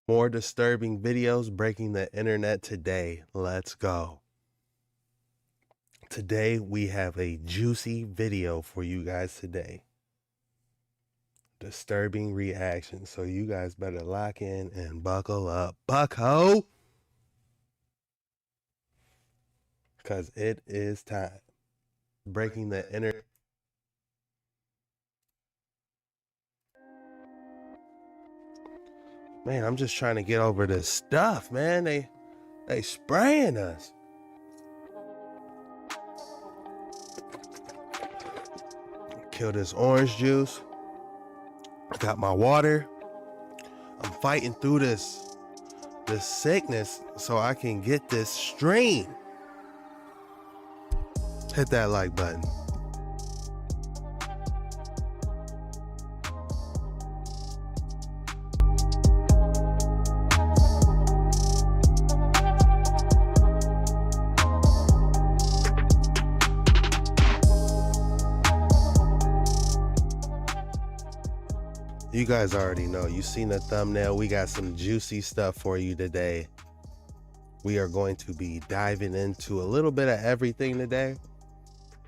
More disturbing videos breaking the internet today. Let's go. Today we have a juicy video for you guys today. Disturbing reaction. So you guys better lock in and buckle up. Bucko! Because it is time. Breaking the internet. Man, I'm just trying to get over this stuff, man. They spraying us. Kill this orange juice. Got my water. I'm fighting through this sickness so I can get this stream. Hit that like button. You guys already know. You seen the thumbnail. We got some juicy stuff for you today. We are going to be diving into a little bit of everything today.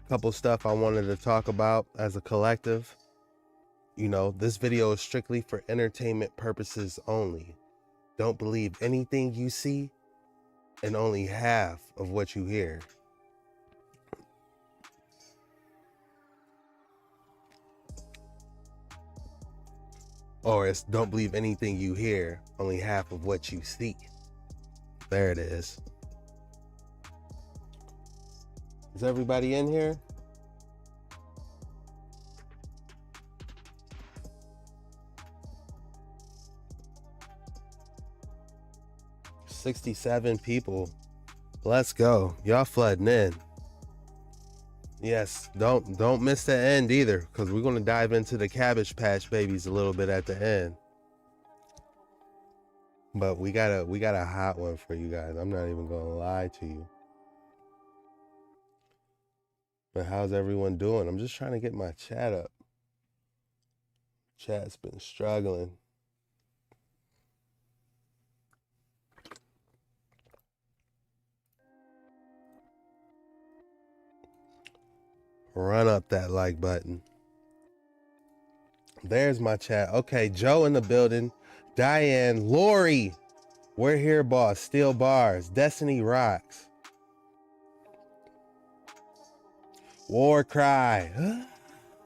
A couple stuff I wanted to talk about as a collective. You know, this video is strictly for entertainment purposes only. Don't believe anything you see and only half of what you hear. Or it's don't believe anything you hear, only half of what you see. There it is. Is everybody in here? $67 people. Let's go. Y'all flooding in. Yes, don't miss the end either, because we're going to dive into the Cabbage Patch Babies a little bit at the end. But we got a hot one for you guys. I'm not even going to lie to you. But how's everyone doing? I'm just trying to get my chat up. Chat's been struggling. Run up that like button. There's my chat. Okay, Joe in the building. Diane, Lori. We're here, boss. Steel bars. Destiny rocks. War cry.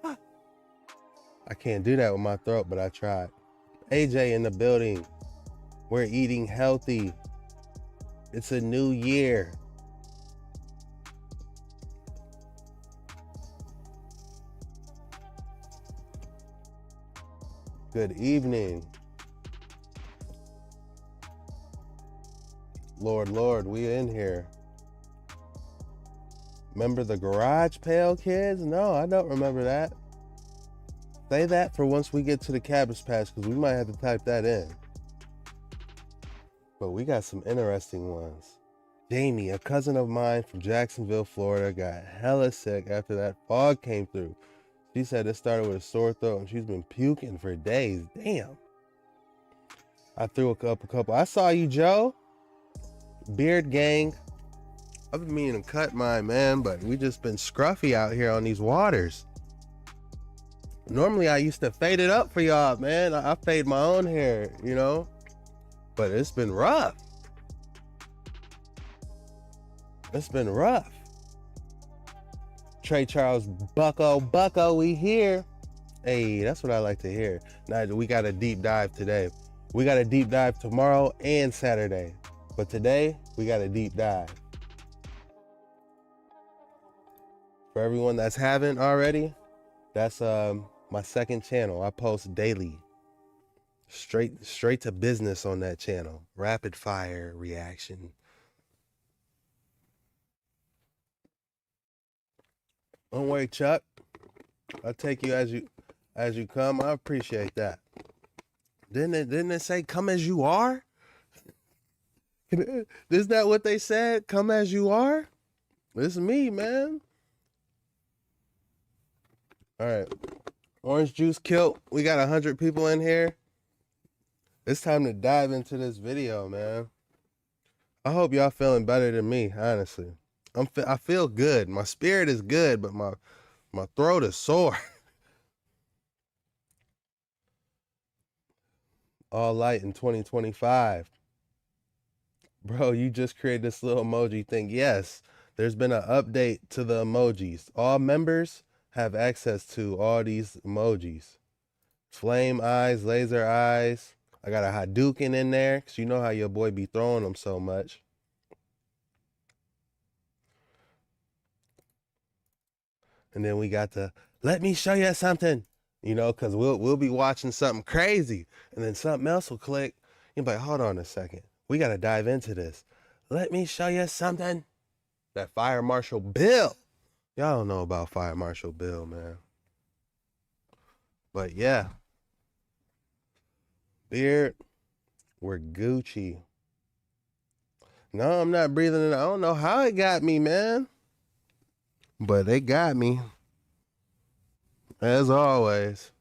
I can't do that with my throat, but I tried. AJ in the building. We're eating healthy. It's a new year. Good evening. Lord, we in here. Remember the Garage Pail kids? No, I don't remember that. Say that for once we get to the Cabbage Patch, because we might have to type that in. But we got some interesting ones. Jamie, a cousin of mine from Jacksonville, Florida, got hella sick after that fog came through. She said it started with a sore throat and she's been puking for days. Damn. I threw up a couple. I saw you, Joe. Beard gang. I've been meaning to cut mine, man, but we just been scruffy out here on these waters. Normally I used to fade it up for y'all, man. I fade my own hair, you know, but it's been rough. It's been rough. Trey Charles, Bucko, we here. Hey, that's what I like to hear. Now we got a deep dive today. We got a deep dive tomorrow and Saturday. But today, we got a deep dive. For everyone that's haven't already, that's my second channel. I post daily. Straight to business on that channel. Rapid fire reaction. Don't worry, Chuck. I'll take you as you come. I appreciate that. Didn't it say come as you are? Is that what they said? Come as you are? This is me, man. All right. Orange juice killed. We got 100 people in here. It's time to dive into this video, man. I hope y'all feeling better than me, honestly. I feel good. My spirit is good, but my throat is sore. All light in 2025. Bro, you just created this little emoji thing. Yes, there's been an update to the emojis. All members have access to all these emojis. Flame eyes, laser eyes. I got a Hadouken in there, because you know how your boy be throwing them so much. And then we got the, let me show you something, you know, because we'll be watching something crazy, and then something else will click. You'll be like, hold on a second. We got to dive into this. Let me show you something. That Fire Marshal Bill. Y'all don't know about Fire Marshal Bill, man. But yeah. Beard, we're Gucci. No, I'm not breathing it. I don't know how it got me, man. But they got me. As always.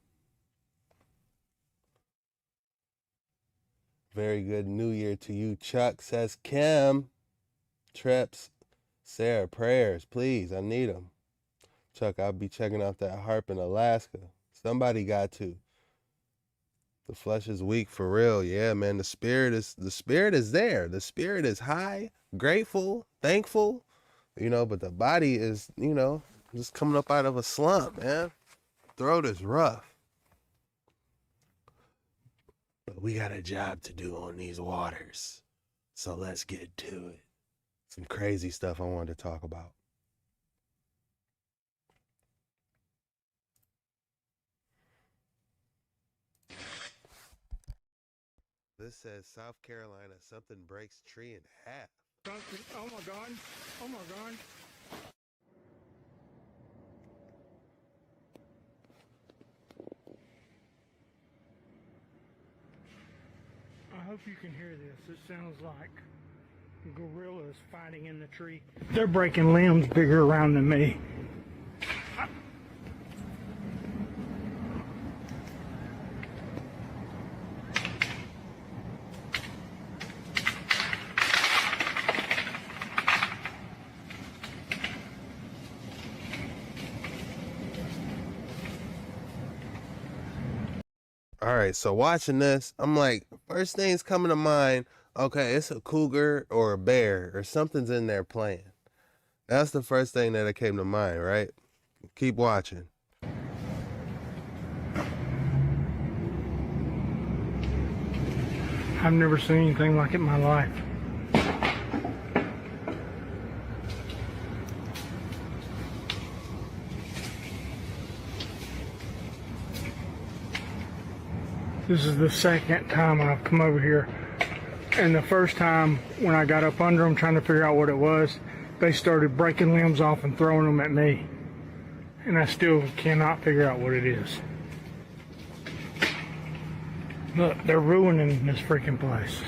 Very good New Year to you, Chuck, says Kim. Trips, Sarah, prayers, please. I need them. Chuck, I'll be checking out that harp in Alaska. Somebody got to. The flesh is weak for real. Yeah, man. The spirit is there. The spirit is high, grateful, thankful, you know, but the body is, you know, just coming up out of a slump, man. Throat is rough. But we got a job to do on these waters. So let's get to it. Some crazy stuff I wanted to talk about. This says South Carolina, something breaks tree in half. Oh my God. Oh my God. I hope you can hear this. It sounds like gorillas fighting in the tree. They're breaking limbs bigger around than me. All right, so watching this, I'm like, first thing's coming to mind, okay, it's a cougar or a bear or something's in there playing. That's the first thing that came to mind, right? Keep watching. I've never seen anything like it in my life. This is the second time I've come over here. And the first time when I got up under them trying to figure out what it was, they started breaking limbs off and throwing them at me. And I still cannot figure out what it is. Look, they're ruining this freaking place.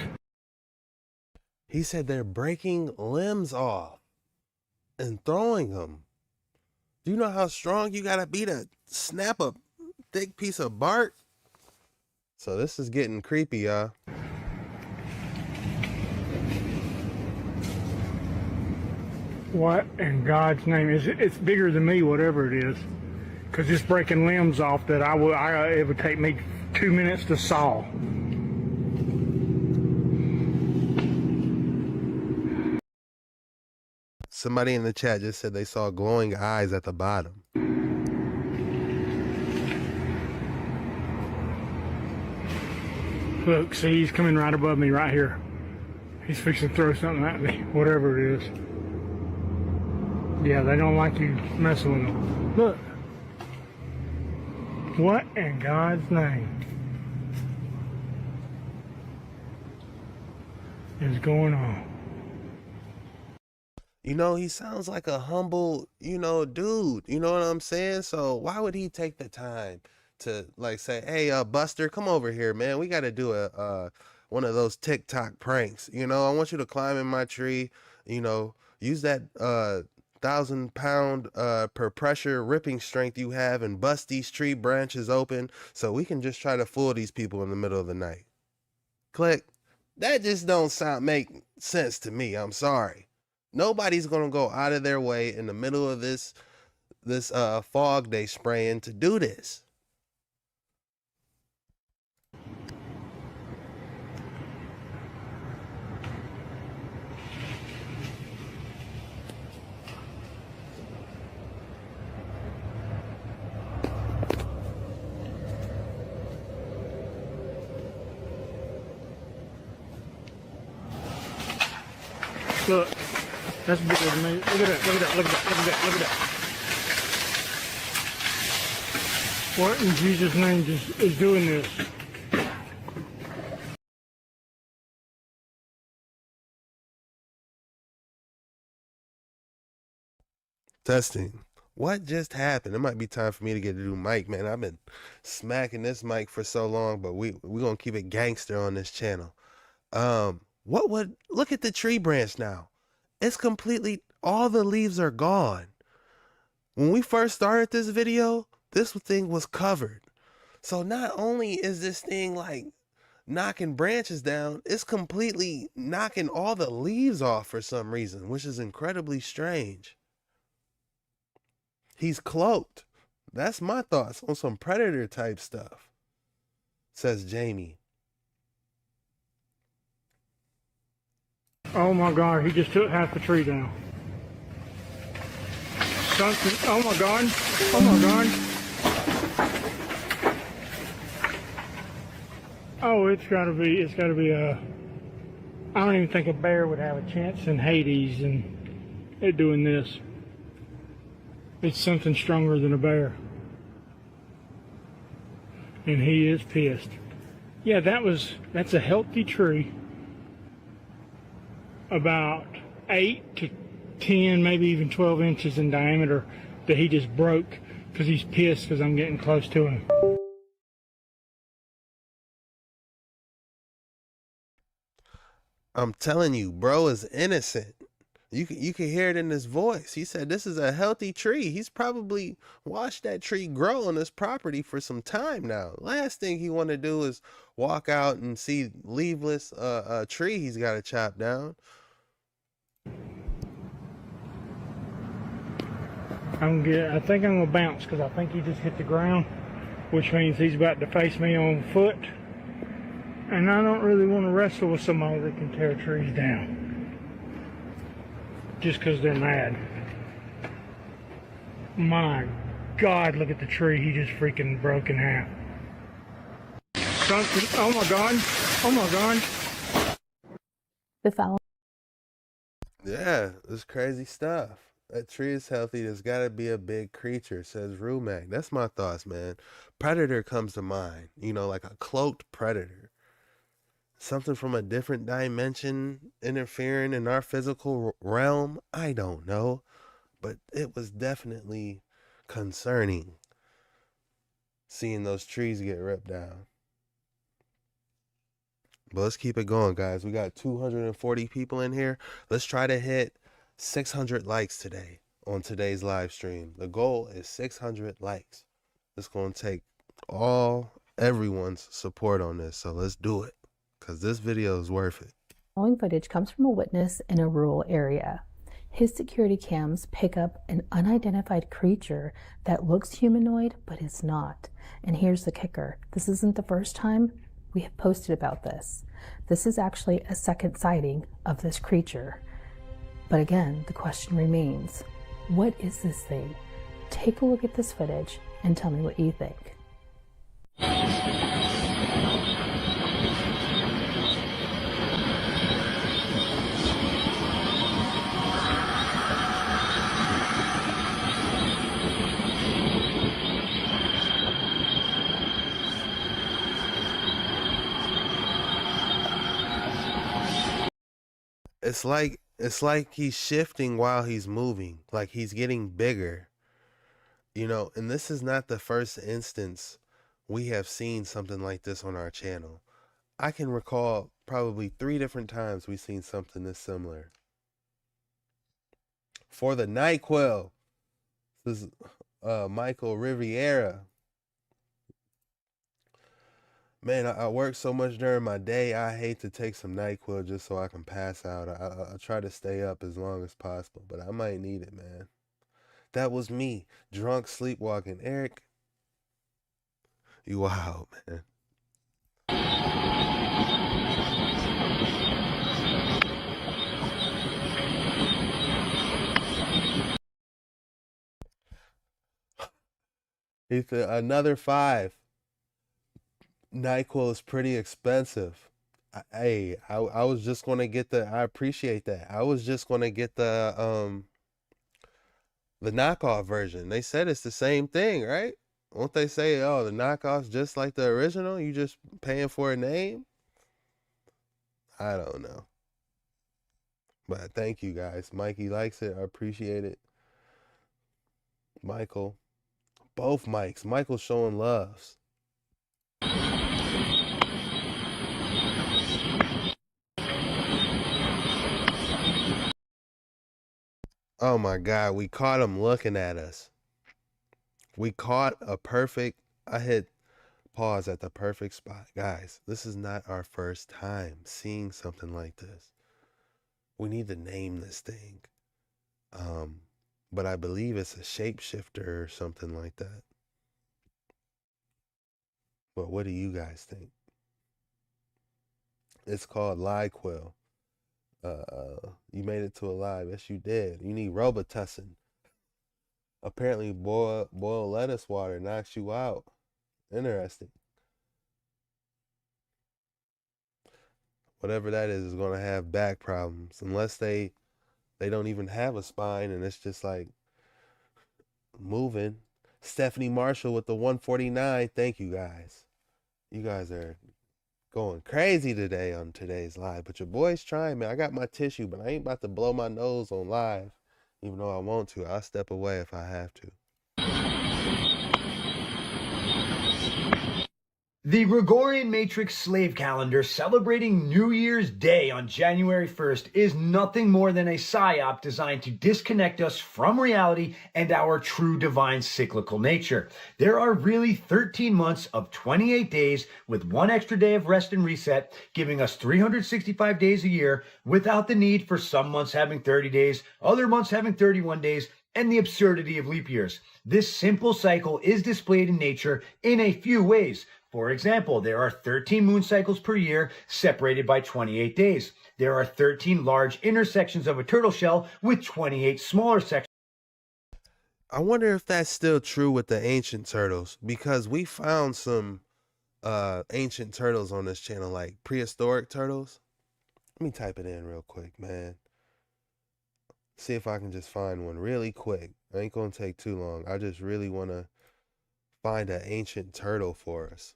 He said they're breaking limbs off and throwing them. Do you know how strong you gotta be to snap a thick piece of bark? So this is getting creepy, y'all. What in God's name is it? It's bigger than me, whatever it is, because it's breaking limbs off that it would take me 2 minutes to saw. Somebody in the chat just said they saw glowing eyes at the bottom. Look, see, he's coming right above me right here. He's fixing to throw something at me, whatever it is. Yeah, they don't like you messing with them. Look. What in God's name is going on? You know, he sounds like a humble, you know, dude. You know what I'm saying? So why would he take the time to like say, hey, Buster, come over here, man. We got to do one of those TikTok pranks. You know, I want you to climb in my tree, you know, use that 1,000-pound per pressure ripping strength you have and bust these tree branches open so we can just try to fool these people in the middle of the night. Click. That just don't make sense to me. I'm sorry. Nobody's gonna go out of their way in the middle of this fog day spraying to do this. Look, that's bigger than me. Look at that, look at that, look at that, look at that, look at that. What in Jesus' name is doing this? Testing. What just happened? It might be time for me to get a new mic, man. I've been smacking this mic for so long, but we're gonna keep it gangster on this channel. Look at the tree branch now. It's completely, all the leaves are gone. When we first started this video, this thing was covered. So not only is this thing like knocking branches down, it's completely knocking all the leaves off for some reason, which is incredibly strange. He's cloaked. That's my thoughts on some predator type stuff, says Jamie. Oh my God, he just took half the tree down. Something, oh my God, oh my God. Oh, it's gotta be I don't even think a bear would have a chance in Hades and they're doing this. It's something stronger than a bear. And he is pissed. Yeah, that's a healthy tree. About 8 to 10, maybe even 12 inches in diameter that he just broke because he's pissed because I'm getting close to him. I'm telling you, bro is innocent. You can hear it in his voice. He said this is a healthy tree. He's probably watched that tree grow on his property for some time now. Last thing he want to do is walk out and see leafless a tree he's got to chop down. I think I'm gonna bounce because I think he just hit the ground, which means he's about to face me on foot. And I don't really want to wrestle with somebody that can tear trees down just because they're mad. My God, look at the tree he just freaking broke in half. Something, oh my God, oh my God. The following. Yeah, it's crazy stuff. That tree is healthy. There's got to be a big creature, says Rumac. That's my thoughts, man. Predator comes to mind. You know, like a cloaked predator. Something from a different dimension interfering in our physical realm. I don't know. But it was definitely concerning seeing those trees get ripped down. But let's keep it going, guys. We got 240 people in here. Let's try to hit 600 likes today on today's live stream. The goal is 600 likes. It's going to take everyone's support on this. So let's do it because this video is worth it. Following footage comes from a witness in a rural area. His security cams pick up an unidentified creature that looks humanoid but is not. And here's the kicker. This isn't the first time we have posted about this. This is actually a second sighting of this creature. But again, the question remains, what is this thing? Take a look at this footage and tell me what you think. It's like he's shifting while he's moving, like he's getting bigger. You know, and this is not the first instance we have seen something like this on our channel. I can recall probably 3 different times we've seen something this similar. For the NyQuil, this is Michael Riviera. Man, I work so much during my day. I hate to take some NyQuil just so I can pass out. I try to stay up as long as possible, but I might need it, man. That was me, drunk, sleepwalking. Eric, you wild, man. He said, another 5. NyQuil is pretty expensive. I was just gonna get I appreciate that. I was just gonna get the knockoff version. They said it's the same thing, right? Won't they say, oh, the knockoff's just like the original? You just paying for a name? I don't know. But thank you guys. Mikey likes it. I appreciate it. Michael. Both Mikes. Michael's showing loves. Oh my God, we caught him looking at us. We caught a perfect, I hit pause at the perfect spot. Guys, this is not our first time seeing something like this. We need to name this thing. But I believe it's a shapeshifter or something like that. But what do you guys think? It's called Lyquil. You made it to a live. Yes, you did. You need Robitussin. Apparently, boiled lettuce water knocks you out. Interesting. Whatever that is going to have back problems unless they don't even have a spine and it's just like moving. Stephanie Marshall with the 149. Thank you guys. You guys are going crazy today on today's live, but your boy's trying, man. I got my tissue, but I ain't about to blow my nose on live, even though I want to. I'll step away if I have to. The Gregorian Matrix slave calendar celebrating New Year's Day on January 1st is nothing more than a psyop designed to disconnect us from reality and our true divine cyclical nature. There are really 13 months of 28 days with 1 extra day of rest and reset, giving us 365 days a year without the need for some months having 30 days, other months having 31 days, and the absurdity of leap years. This simple cycle is displayed in nature in a few ways. For example, there are 13 moon cycles per year separated by 28 days. There are 13 large intersections of a turtle shell with 28 smaller sections. I wonder if that's still true with the ancient turtles, because we found some ancient turtles on this channel, like prehistoric turtles. Let me type it in real quick, man. See if I can just find one really quick. I ain't gonna take too long. I just really want to find an ancient turtle for us.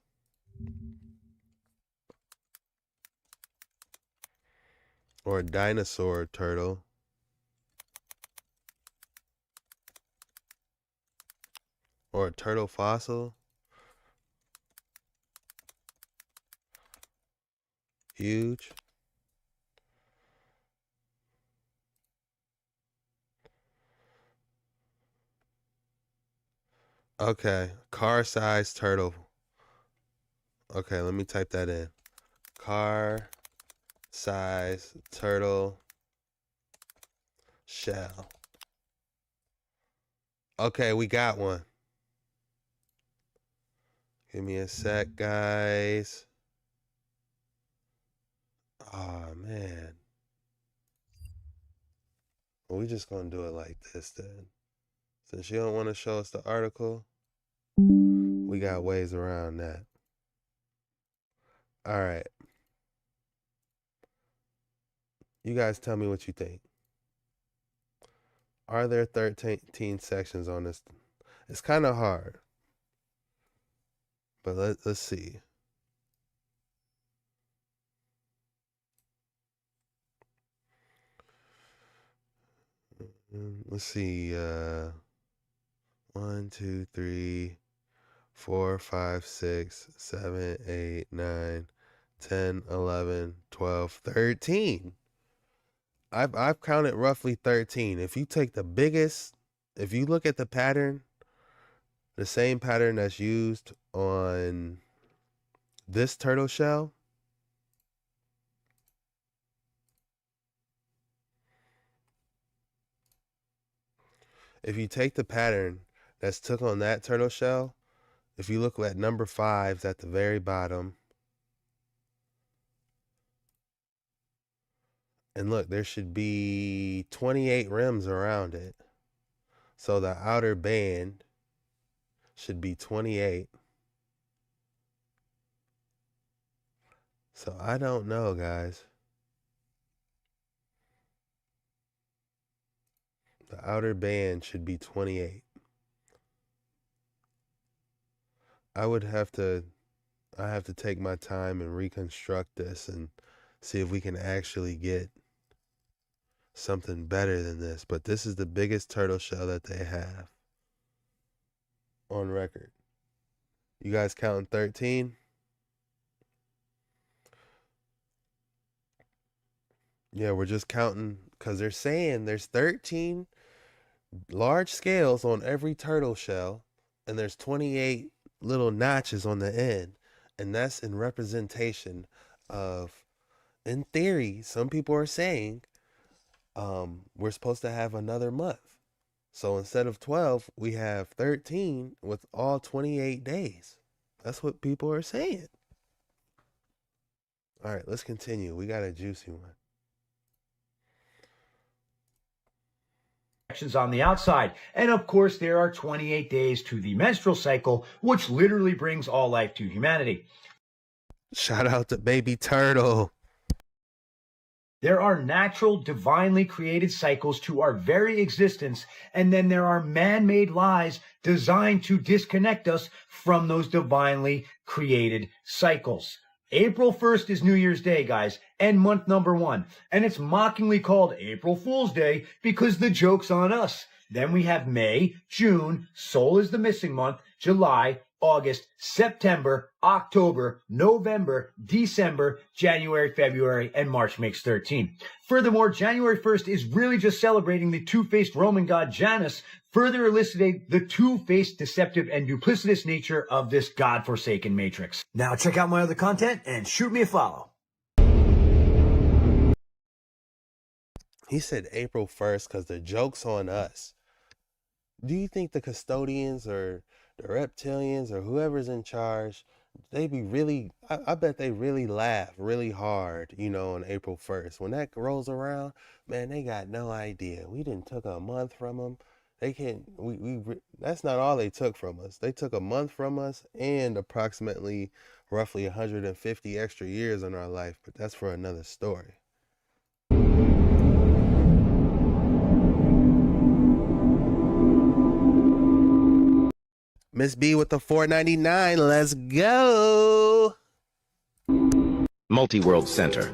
Or a dinosaur turtle. Or a turtle fossil. Huge. Okay, car-sized turtle. Okay, let me type that in. Car-sized turtle shell. Okay, we got one. Give me a sec, guys. Oh, man. Well, we just gonna do it like this then. Since you don't want to show us the article, we got ways around that. All right. You guys tell me what you think. Are there 13 sections on this? It's kind of hard. But let's see. Let's see. 1, 2, 3, 4, 5, 6, 7, 8, 9, 10, 11, 12, 13. I've counted roughly 13. If you take the biggest, if you look at the pattern, the same pattern that's used on this turtle shell, if you take the pattern that's took on that turtle shell, if you look at number 5 at the very bottom, and look, there should be 28 rims around it. So the outer band should be 28. So I don't know, guys. The outer band should be 28. I have to take my time and reconstruct this and see if we can actually get something better than this. But this is the biggest turtle shell that they have on record. You guys counting 13? Yeah, we're just counting because they're saying there's 13 large scales on every turtle shell, and there's 28 little notches on the end. And that's in representation of, in theory, some people are saying we're supposed to have another month. So instead of 12, we have 13 with all 28 days. That's what people are saying. All right, let's continue. We got a juicy one. On the outside. And of course, there are 28 days to the menstrual cycle, which literally brings all life to humanity. Shout out to baby turtle. There are natural, divinely created cycles to our very existence, and then there are man-made lies designed to disconnect us from those divinely created cycles. April 1st is New Year's Day, guys, and month number 1. And it's mockingly called April Fool's Day because the joke's on us. Then we have May, June, Soul is the missing month, July, August, September, October, November, December, January, February, and March makes 13. Furthermore, January 1st is really just celebrating the two-faced Roman god Janus, further eliciting the two-faced, deceptive, and duplicitous nature of this god-forsaken matrix. Now check out my other content and shoot me a follow. He said April 1st because the joke's on us. Do you think the custodians or the reptilians or whoever's in charge, they be really, I bet they really laugh really hard, on April 1st. When that rolls around, man, they got no idea. We didn't took a month from them. They can't, that's not all they took from us. They took a month from us and approximately roughly 150 extra years in our life, but that's for another story. Miss B with the $4.99. Let's go. Multi-World Center.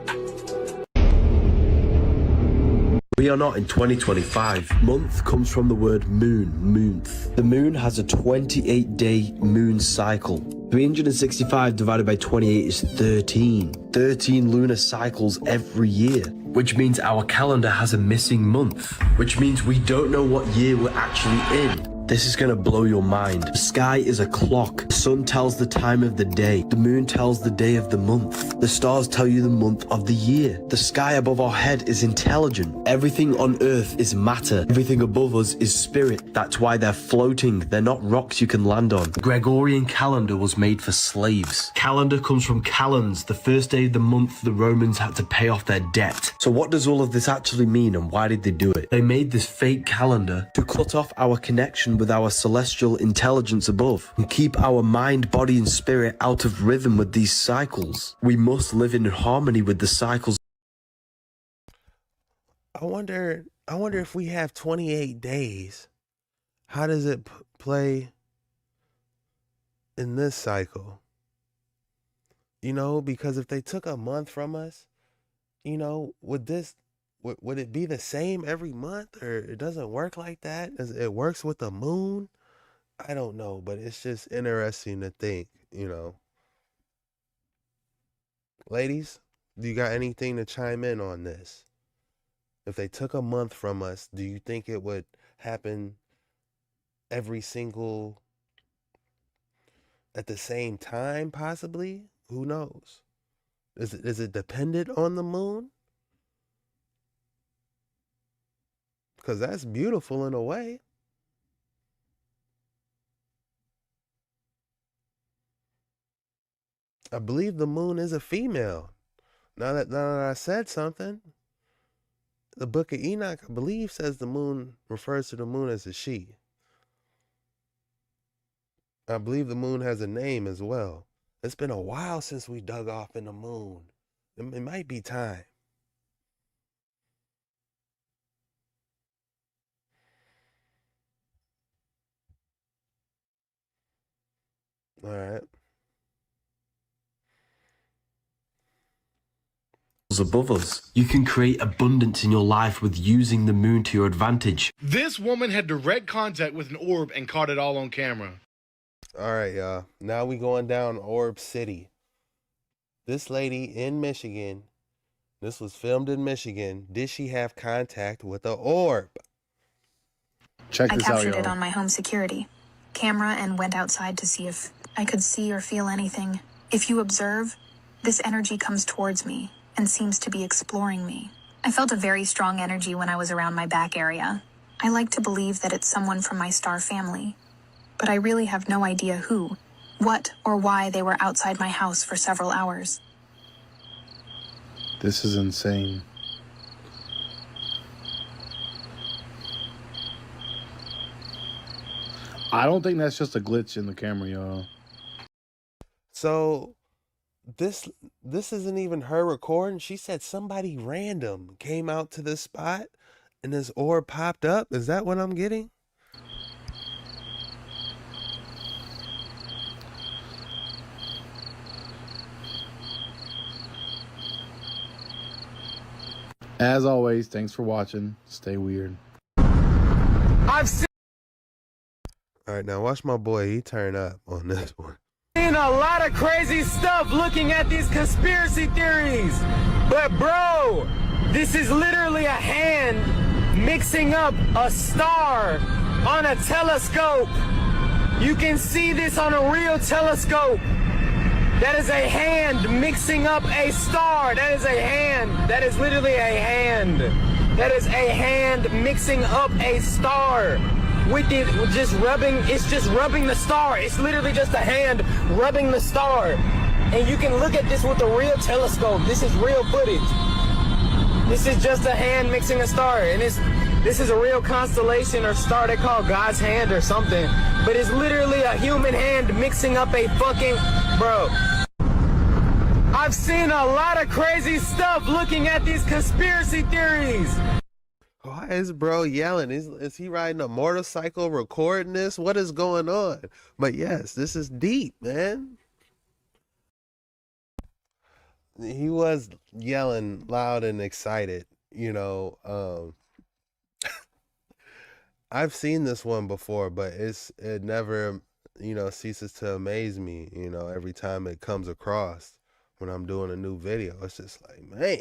We are not in 2025. Month comes from the word moon, moonth. The moon has a 28-day moon cycle. 365 divided by 28 is 13. 13 lunar cycles every year, which means our calendar has a missing month, which means we don't know what year we're actually in. This is gonna blow your mind. The sky is a clock. The sun tells the time of the day. The moon tells the day of the month. The stars tell you the month of the year. The sky above our head is intelligent. Everything on earth is matter. Everything above us is spirit. That's why they're floating. They're not rocks you can land on. The Gregorian calendar was made for slaves. Calendar comes from calends, the first day of the month the Romans had to pay off their debt. So what does all of this actually mean, and why did they do it? They made this fake calendar to cut off our connection with our celestial intelligence above and keep our mind, body, and spirit out of rhythm with these cycles. We must live in harmony with the cycles. I wonder if we have 28 days, how does it play in this cycle? Because if they took a month from us, would it be the same every month, or it doesn't work like that? It works with the moon? I don't know, but it's just interesting to think, Ladies, do you got anything to chime in on this? If they took a month from us, do you think it would happen at the same time, possibly? Who knows? Is it dependent on the moon? Because that's beautiful in a way. I believe the moon is a female. Now that I said something, the Book of Enoch, I believe, says the moon refers to the moon as a she. I believe the moon has a name as well. It's been a while since we dug off in the moon. It might be time. All right. Above us. You can create abundance in your life with using the moon to your advantage. This woman had direct contact with an orb and caught it all on camera. All right, y'all. Now we going down Orb City. This lady in Michigan, this was filmed in Michigan. Did she have contact with an orb? Check I this out, captured it y'all. on my home security camera and went outside to see if I could see or feel anything. If you observe, this energy comes towards me and seems to be exploring me. I felt a very strong energy when I was around my back area. I like to believe that it's someone from my star family, but I really have no idea who, what, or why they were outside my house for several hours. This is insane. I don't think that's just a glitch in the camera, y'all. So this isn't even her recording. She said somebody random came out to this spot and this orb popped up. Is that what I'm getting? As always, thanks for watching. Stay weird. I've seen All right, now watch my boy. He turn up on this one. a lot of crazy stuff looking at these conspiracy theories. But bro, this is literally a hand mixing up a star on a telescope. You can see this on a real telescope. That is a hand mixing up a star. That is a hand. That is literally a hand. That is a hand mixing up a star. With it just rubbing, it's just rubbing the star. It's literally just a hand rubbing the star. And you can look at this with a real telescope. This is real footage. This is just a hand mixing a star. And this is a real constellation or star they call God's hand or something. But it's literally a human hand mixing up a fucking, bro. I've seen a lot of crazy stuff looking at these conspiracy theories. Why is bro yelling? Is he riding a motorcycle recording this? What is going on? But yes, this is deep, man. He was yelling loud and excited, you know. I've seen this one before, but it never, you know, ceases to amaze me, you know, every time it comes across when I'm doing a new video. It's just like, man,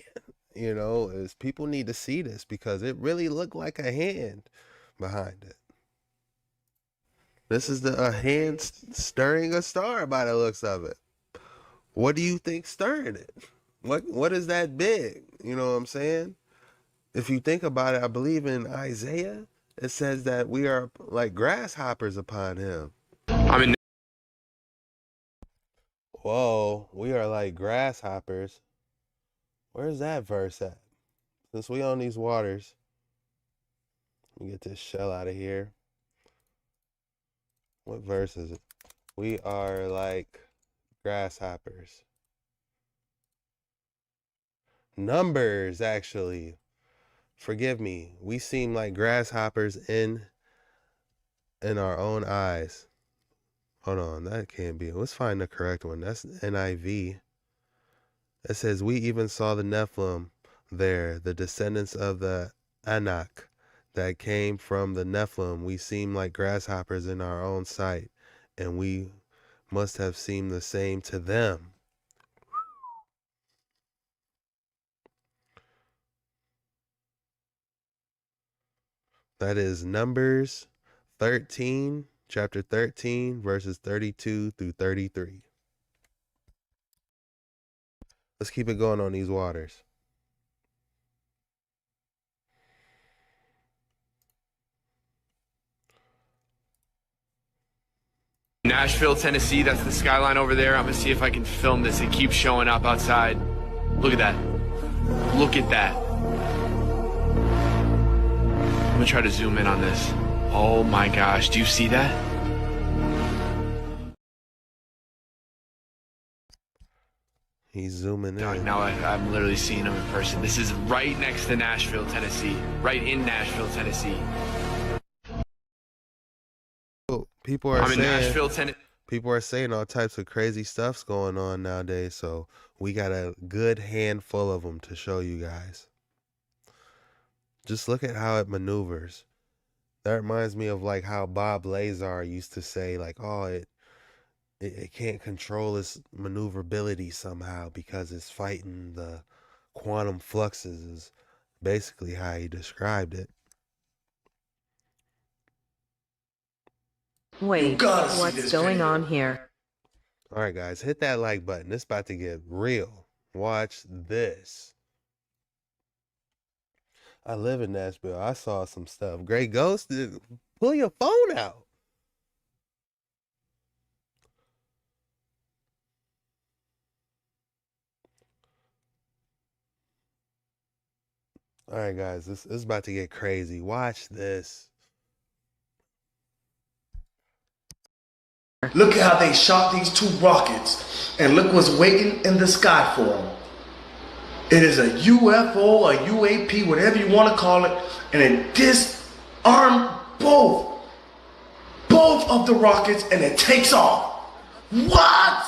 you know, people need to see this because it really looked like a hand behind it. This is a hand stirring a star by the looks of it. What do you think stirring it? What is that big? You know what I'm saying? If you think about it, I believe in Isaiah, it says that we are like grasshoppers upon him. I mean, Whoa, we are like grasshoppers. Where's that verse at? Since we on these waters, let me get this shell out of here. What verse is it? We are like grasshoppers. Numbers, actually. Forgive me. We seem like grasshoppers in our own eyes. Hold on, that can't be. Let's find the correct one. That's NIV. It says, we even saw the Nephilim there, the descendants of the Anak that came from the Nephilim. We seem like grasshoppers in our own sight, and we must have seemed the same to them. That is Numbers 13, chapter 13, verses 32 through 33. Let's keep it going on these waters. Nashville, Tennessee, that's the skyline over there. I'm gonna see if I can film this. It keeps showing up outside. Look at that. Look at that. I'm gonna try to zoom in on this. Oh my gosh, do you see that? He's zooming in. Now I'm literally seeing him in person. This is right next to Nashville, Tennessee. Right in Nashville, Tennessee. People are I'm saying, in Nashville, Tennessee. people are saying all types of crazy stuff's going on nowadays, so we got a good handful of them to show you guys. Just look at how it maneuvers. That reminds me of like how Bob Lazar used to say, like, oh, it can't control its maneuverability somehow because it's fighting the quantum fluxes, is basically how he described it. Wait, what's going on here? All right, guys, hit that like button. It's about to get real. Watch this. I live in Nashville. I saw some stuff. Great Ghost, pull your phone out. All right, guys, this is about to get crazy. Watch this. Look at how they shot these two rockets, and look what's waiting in the sky for them. It is a UFO, a UAP, whatever you want to call it, and it disarmed both of the rockets, and it takes off. What?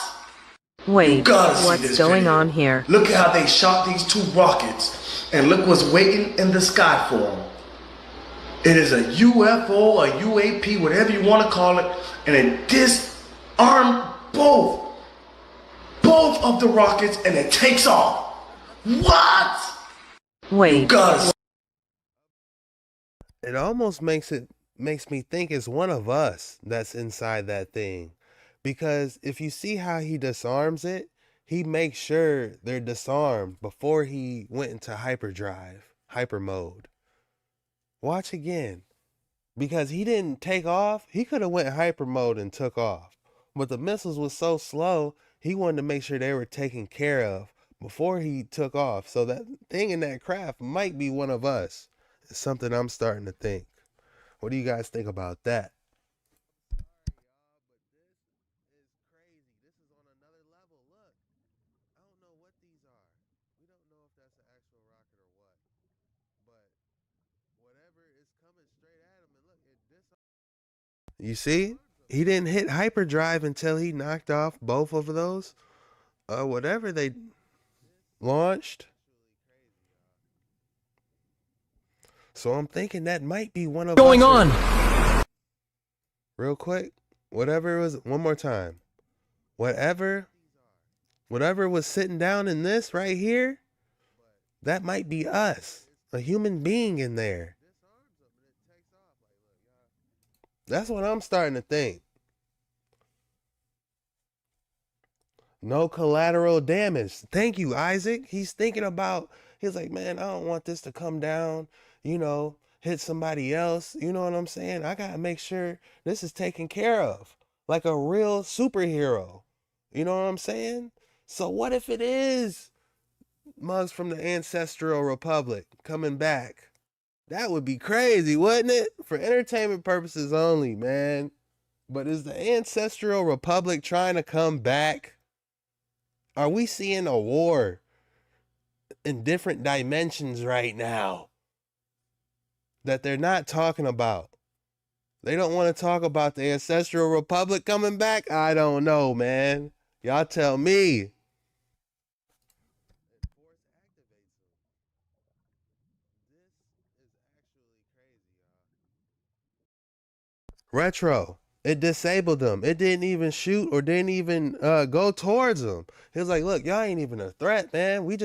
Wait, what's going on here? Look at how they shot these two rockets, and look what's waiting in the sky for them. It is a UFO, a UAP, whatever you want to call it, and it disarmed both of the rockets, and it takes off. What? Wait. It almost makes me think it's one of us that's inside that thing. Because if you see how he disarms it, he makes sure they're disarmed before he went into hyper mode. Watch again. Because he didn't take off, he could have went hyper mode and took off. But the missiles was so slow, he wanted to make sure they were taken care of before he took off. So that thing in that craft might be one of us. It's something I'm starting to think. What do you guys think about that? You see, he didn't hit hyperdrive until he knocked off both of those. Whatever they launched. So I'm thinking that might be one of us. Going on? Real quick, whatever it was, one more time. Whatever was sitting down in this right here, that might be us. A human being in there. That's what I'm starting to think. No collateral damage. Thank you, Isaac. He's thinking about, he's like, man, I don't want this to come down, hit somebody else. You know what I'm saying? I got to make sure this is taken care of. Like a real superhero. You know what I'm saying? So what if it is mugs from the Ancestral Republic coming back? That would be crazy, wouldn't it? For entertainment purposes only, man. But is the Ancestral Republic trying to come back? Are we seeing a war in different dimensions right now that they're not talking about? They don't want to talk about the Ancestral Republic coming back? I don't know, man. Y'all tell me. Retro. It disabled them. It didn't even shoot or didn't even go towards them. He was like, look, y'all ain't even a threat, man. We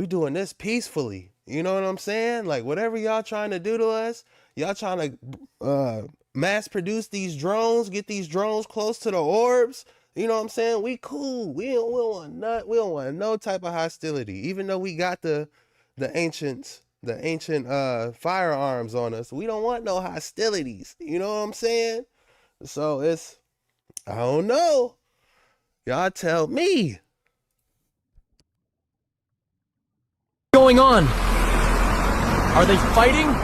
doing this peacefully. You know what I'm saying? Like, whatever y'all trying to do to us, y'all trying to mass produce these drones, get these drones close to the orbs. You know what I'm saying? We cool. We don't want no type of hostility. Even though we got the ancient firearms on us, we don't want no hostilities. You know what I'm saying? So it's, I don't know. Y'all tell me. Going on? Are they fighting?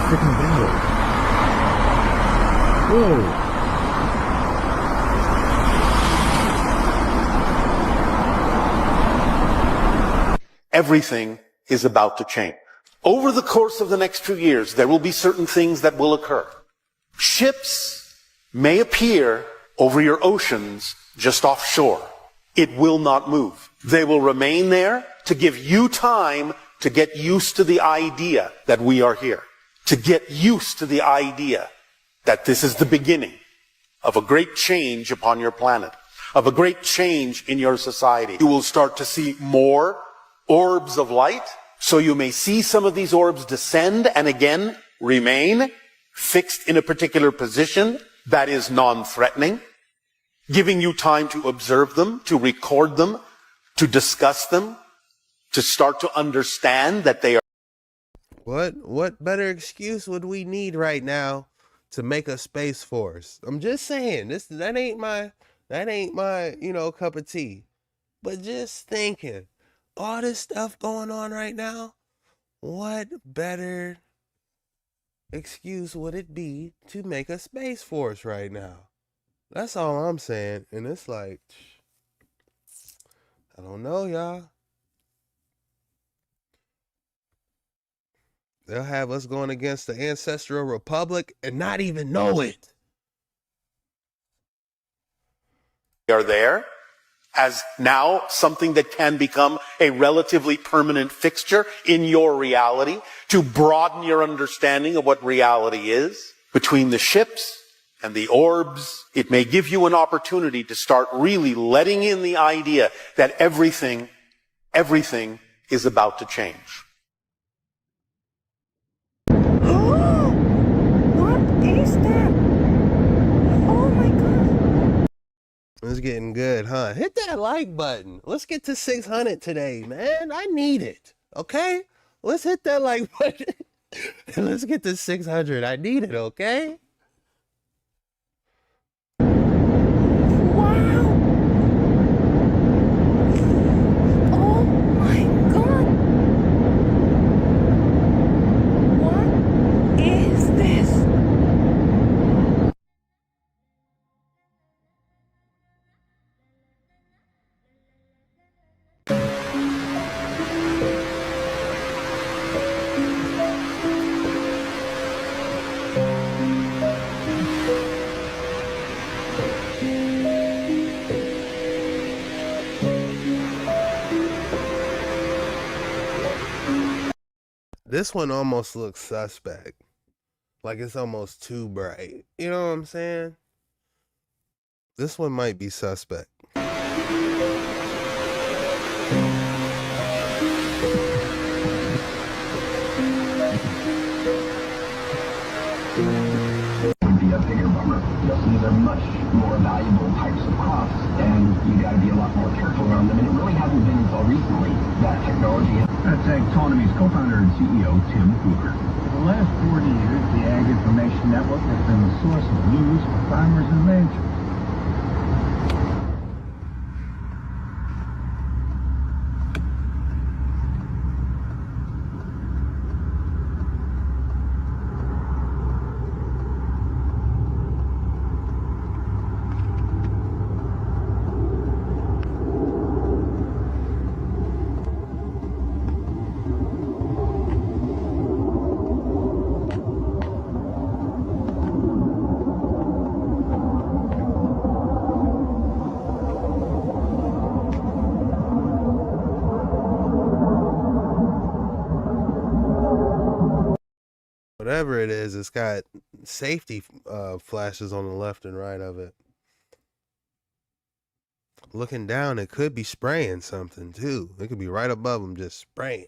Freaking battle. Whoa. Everything is about to change. Over the course of the next few years, there will be certain things that will occur. Ships may appear over your oceans just offshore. It will not move. They will remain there to give you time to get used to the idea that we are here. To get used to the idea that this is the beginning of a great change upon your planet, of a great change in your society. You will start to see more orbs of light, so you may see some of these orbs descend and again remain fixed in a particular position that is non-threatening, giving you time to observe them, to record them, to discuss them, to start to understand that they are. What better excuse would we need right now to make a space force? I'm just saying, that ain't my cup of tea. But just thinking, all this stuff going on right now, what better excuse would it be to make a space force right now? That's all I'm saying. And it's like, I don't know, y'all. They'll have us going against the Ancestral Republic and not even know it. Are there as now something that can become a relatively permanent fixture in your reality to broaden your understanding of what reality is. Between the ships and the orbs, it may give you an opportunity to start really letting in the idea that everything is about to change. It's getting good, huh? Hit that like button. Let's get to 600 today, man. I need it. Okay? Let's hit that like button. Let's get to 600. I need it, okay? This one almost looks suspect. Like it's almost too bright. You know what I'm saying? This one might be suspect. Would be a bigger bummer. These are much more valuable types of crops, and you got to be a lot more careful around them. And it really hasn't been until recently that technology. That's Agtonomy's co-founder and CEO Tim Hoover. For the last 40 years, the Ag Information Network has been the source of news for farmers and ranchers. Whatever it is, it's got safety flashes on the left and right of it. Looking down, it could be spraying something too. It could be right above them, just spraying.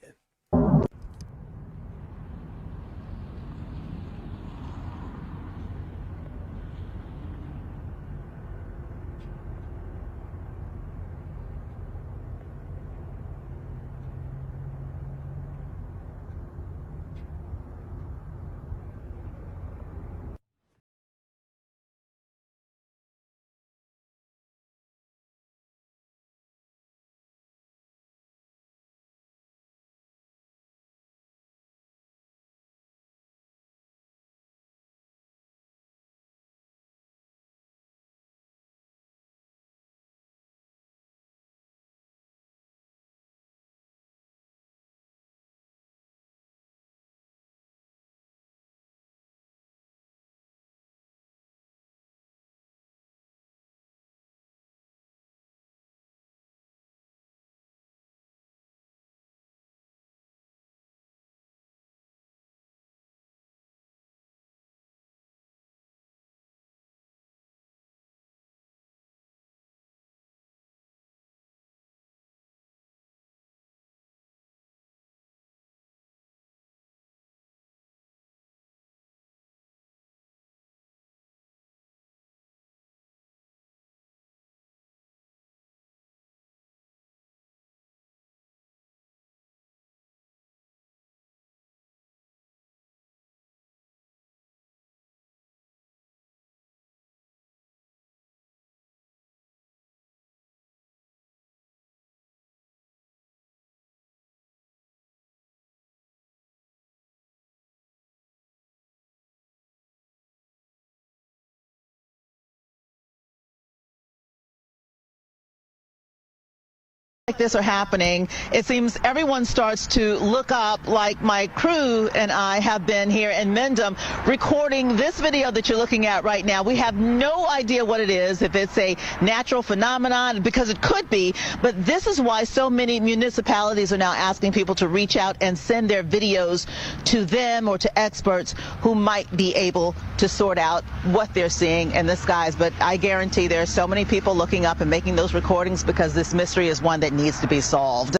Like this are happening, it seems everyone starts to look up, like my crew and I have been here in Mendham recording this video that you're looking at right now. We have no idea what it is, if it's a natural phenomenon, because it could be, but this is why so many municipalities are now asking people to reach out and send their videos to them or to experts who might be able to sort out what they're seeing in the skies. But I guarantee there are so many people looking up and making those recordings because this mystery is one that needs to be solved.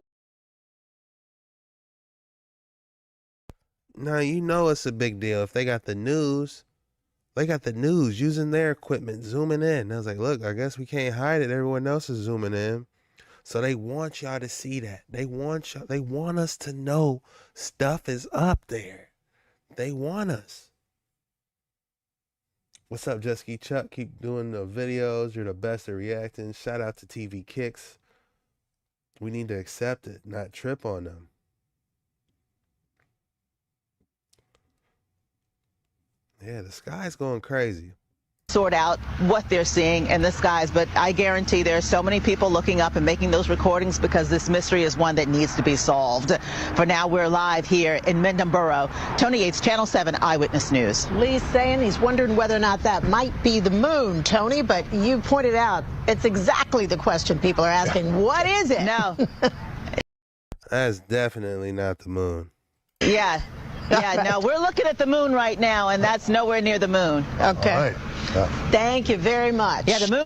Now, you know it's a big deal if they got the news. They got the news using their equipment, zooming in. I was like, look, I guess we can't hide it. Everyone else is zooming in. So they want y'all to see that. They want us to know stuff is up there. They want us. What's up, Jetskichuck? Keep doing the videos. You're the best at reacting. Shout out to TV Kicks. We need to accept it, not trip on them. Yeah, the sky's going crazy. Sort out what they're seeing in the skies, but I guarantee there are so many people looking up and making those recordings because this mystery is one that needs to be solved. For now, we're live here in Mendham Borough. Tony Yates, Channel 7 Eyewitness News. Lee's saying he's wondering whether or not that might be the moon, Tony, but you pointed out it's exactly the question people are asking. What is it? No. That's definitely not the moon. Yeah. Yeah, no, we're looking at the moon right now, and that's nowhere near the moon. Okay. All right. Thank you very much. Yeah, the moon.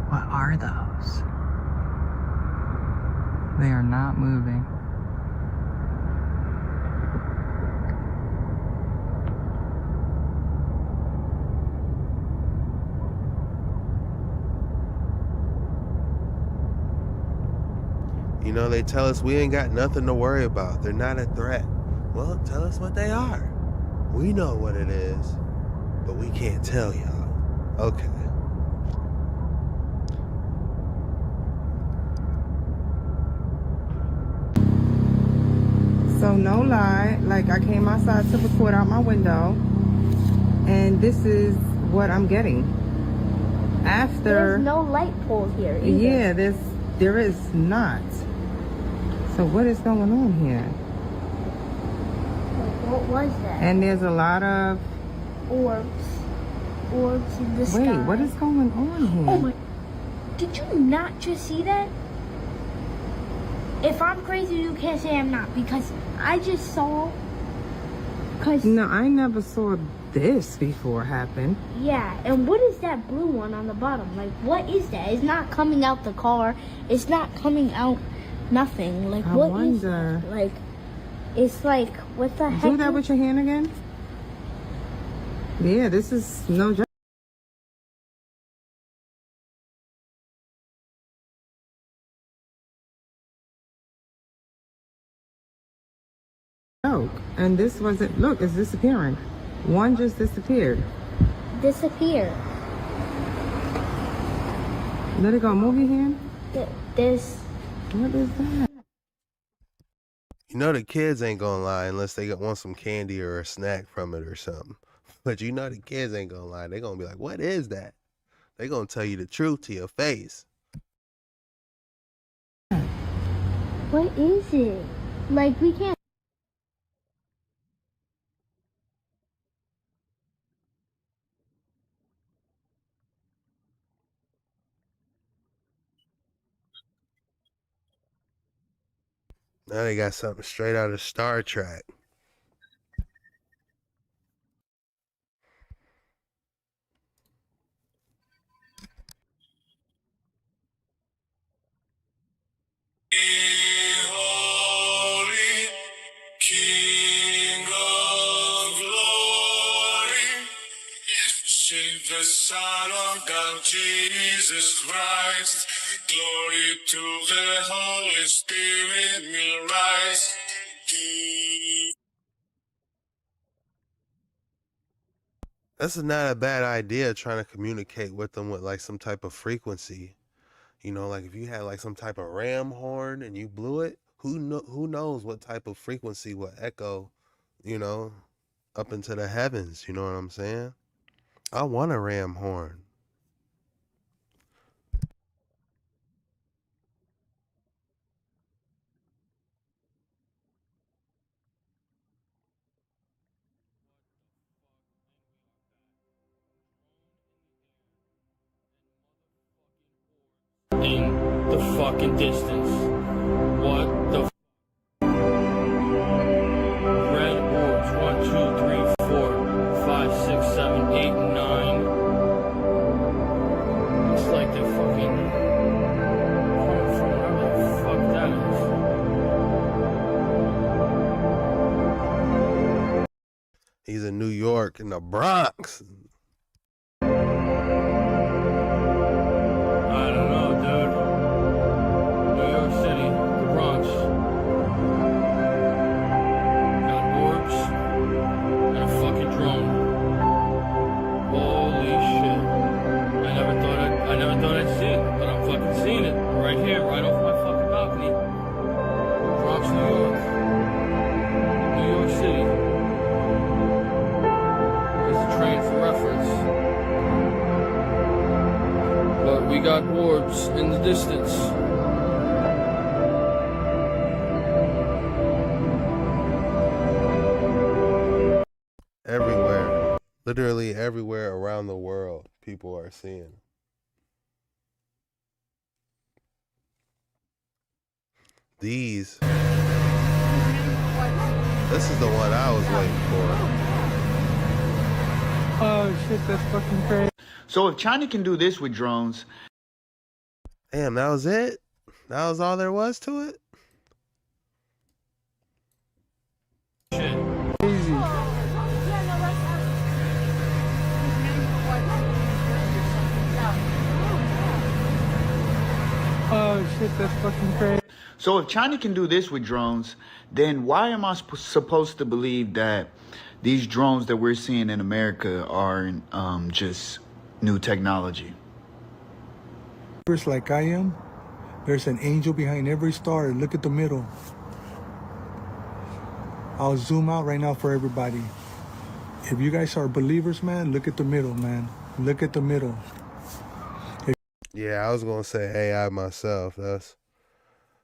What are those? They are not moving. You know, they tell us we ain't got nothing to worry about. They're not a threat. Well, tell us what they are. We know what it is, but we can't tell y'all. Okay. So no lie, like I came outside to record out my window, and this is what I'm getting. After there's no light pole here either. Yeah, there is not. So what is going on here? What was that? And there's a lot of orbs in the sky. Wait, what is going on here? Oh my! Did you not just see that? If I'm crazy, you can't say I'm not, because I just saw No, I never saw this before happen. Yeah, and what is that blue one on the bottom? Like, what is that? It's not coming out the car. It's not coming out nothing. Like, what is that? Like, it's like, what the heck? Do that with your hand again. Yeah, this is no joke. And this wasn't, look, it's disappearing. One just disappeared. Disappeared. Let it go. Move your hand. This. What is that? You know the kids ain't gonna lie unless they want some candy or a snack from it or something. But you know the kids ain't gonna lie. They gonna be like, what is that? They gonna tell you the truth to your face. What is it? Like, we can't. Now they got something straight out of Star Trek. Holy King of glory, save the Son of God, Jesus Christ. Glory to the Holy Spirit will rise. That's not a bad idea, trying to communicate with them with like some type of frequency. You know, like if you had like some type of ram horn and you blew it, who knows what type of frequency will echo, you know, up into the heavens. You know what I'm saying? I want a ram horn. In the fucking distance. What the red orbs? 1, 2, 3, 4, 5, 6, 7, 8, 9. Looks like they're fucking coming from wherever the fuck that is. He's in New York, in the Bronx. We got orbs in the distance. Everywhere. Literally everywhere around the world, people are seeing. This is the one I was waiting for. Oh shit, that's fucking crazy. So if China can do this with drones. Damn, that was it? That was all there was to it? Shit. Oh shit, that's fucking crazy. So if China can do this with drones, then why am I supposed to believe that these drones that we're seeing in America are just new technology? Like I am, there's an angel behind every star. Look at the middle. I'll zoom out right now for everybody. If you guys are believers, man, look at the middle, man. Look at the middle. Yeah, I was gonna say AI myself. That's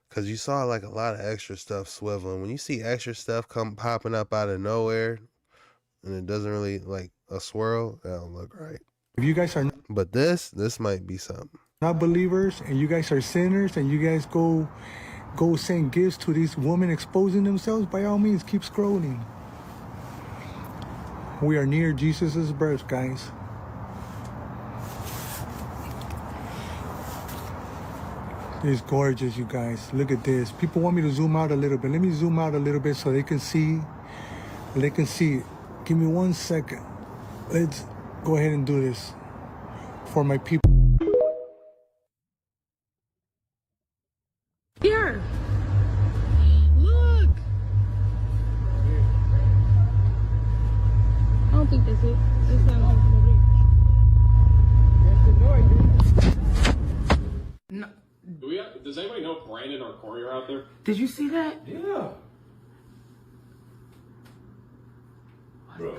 because you saw like a lot of extra stuff swiveling. When you see extra stuff come popping up out of nowhere, and it doesn't really like a swirl, that don't look right. If you guys are, but this might be something. Not believers, and you guys are sinners, and you guys go send gifts to these women exposing themselves, by all means, keep scrolling. We are near Jesus' birth, guys. It's gorgeous, you guys. Look at this. People want me to zoom out a little bit. Let me zoom out a little bit so they can see. They can see it. Give me 1 second. Let's go ahead and do this for my people. Here. Look. I don't think that's it. That's not what No. Does anybody know if Brandon or Corey are out there? Did you see that? Yeah. Bro.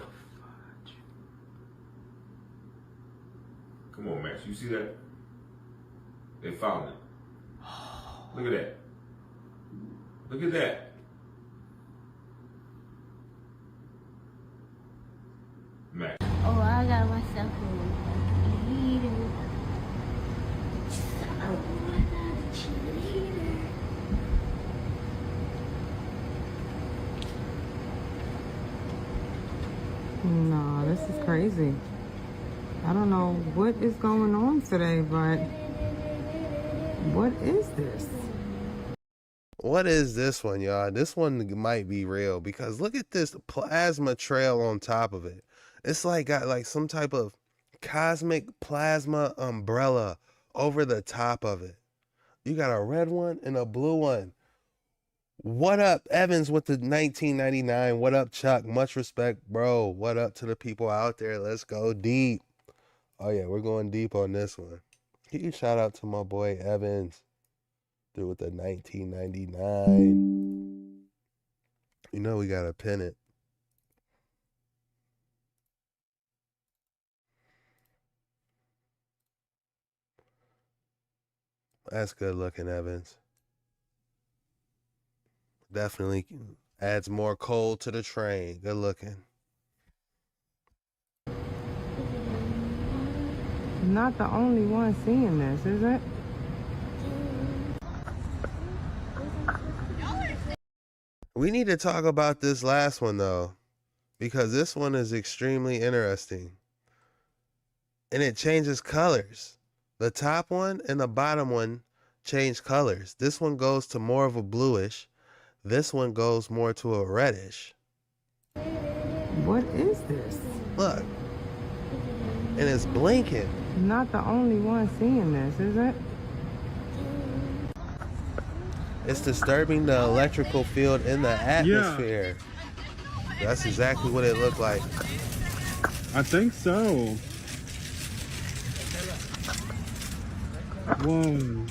Come on, Max. You see that? They found it. Look at that. Look at that. Max. Oh, I got myself a cheerleader. I want a cheerleader. No, this is crazy. I don't know what is going on today, but what is this? What is this one, y'all? This one might be real because look at this plasma trail on top of it. It's like got like some type of cosmic plasma umbrella over the top of it. You got a red one and a blue one. What up, Evans with the 1999? What up, Chuck? Much respect, bro. What up to the people out there? Let's go deep. Oh, yeah, we're going deep on this one. Huge shout out to my boy Evans. Through with the 1999. You know we got to pin it. That's good looking, Evans. Definitely adds more coal to the train. Good looking. Not the only one seeing this, is it? We need to talk about this last one, though, because this one is extremely interesting. And it changes colors. The top one and the bottom one change colors. This one goes to more of a bluish. This one goes more to a reddish. What is this? Look. And it's blinking. Not the only one seeing this, is it? It's disturbing the electrical field in the atmosphere. Yeah. That's exactly what it looked like. I think so. Whoa.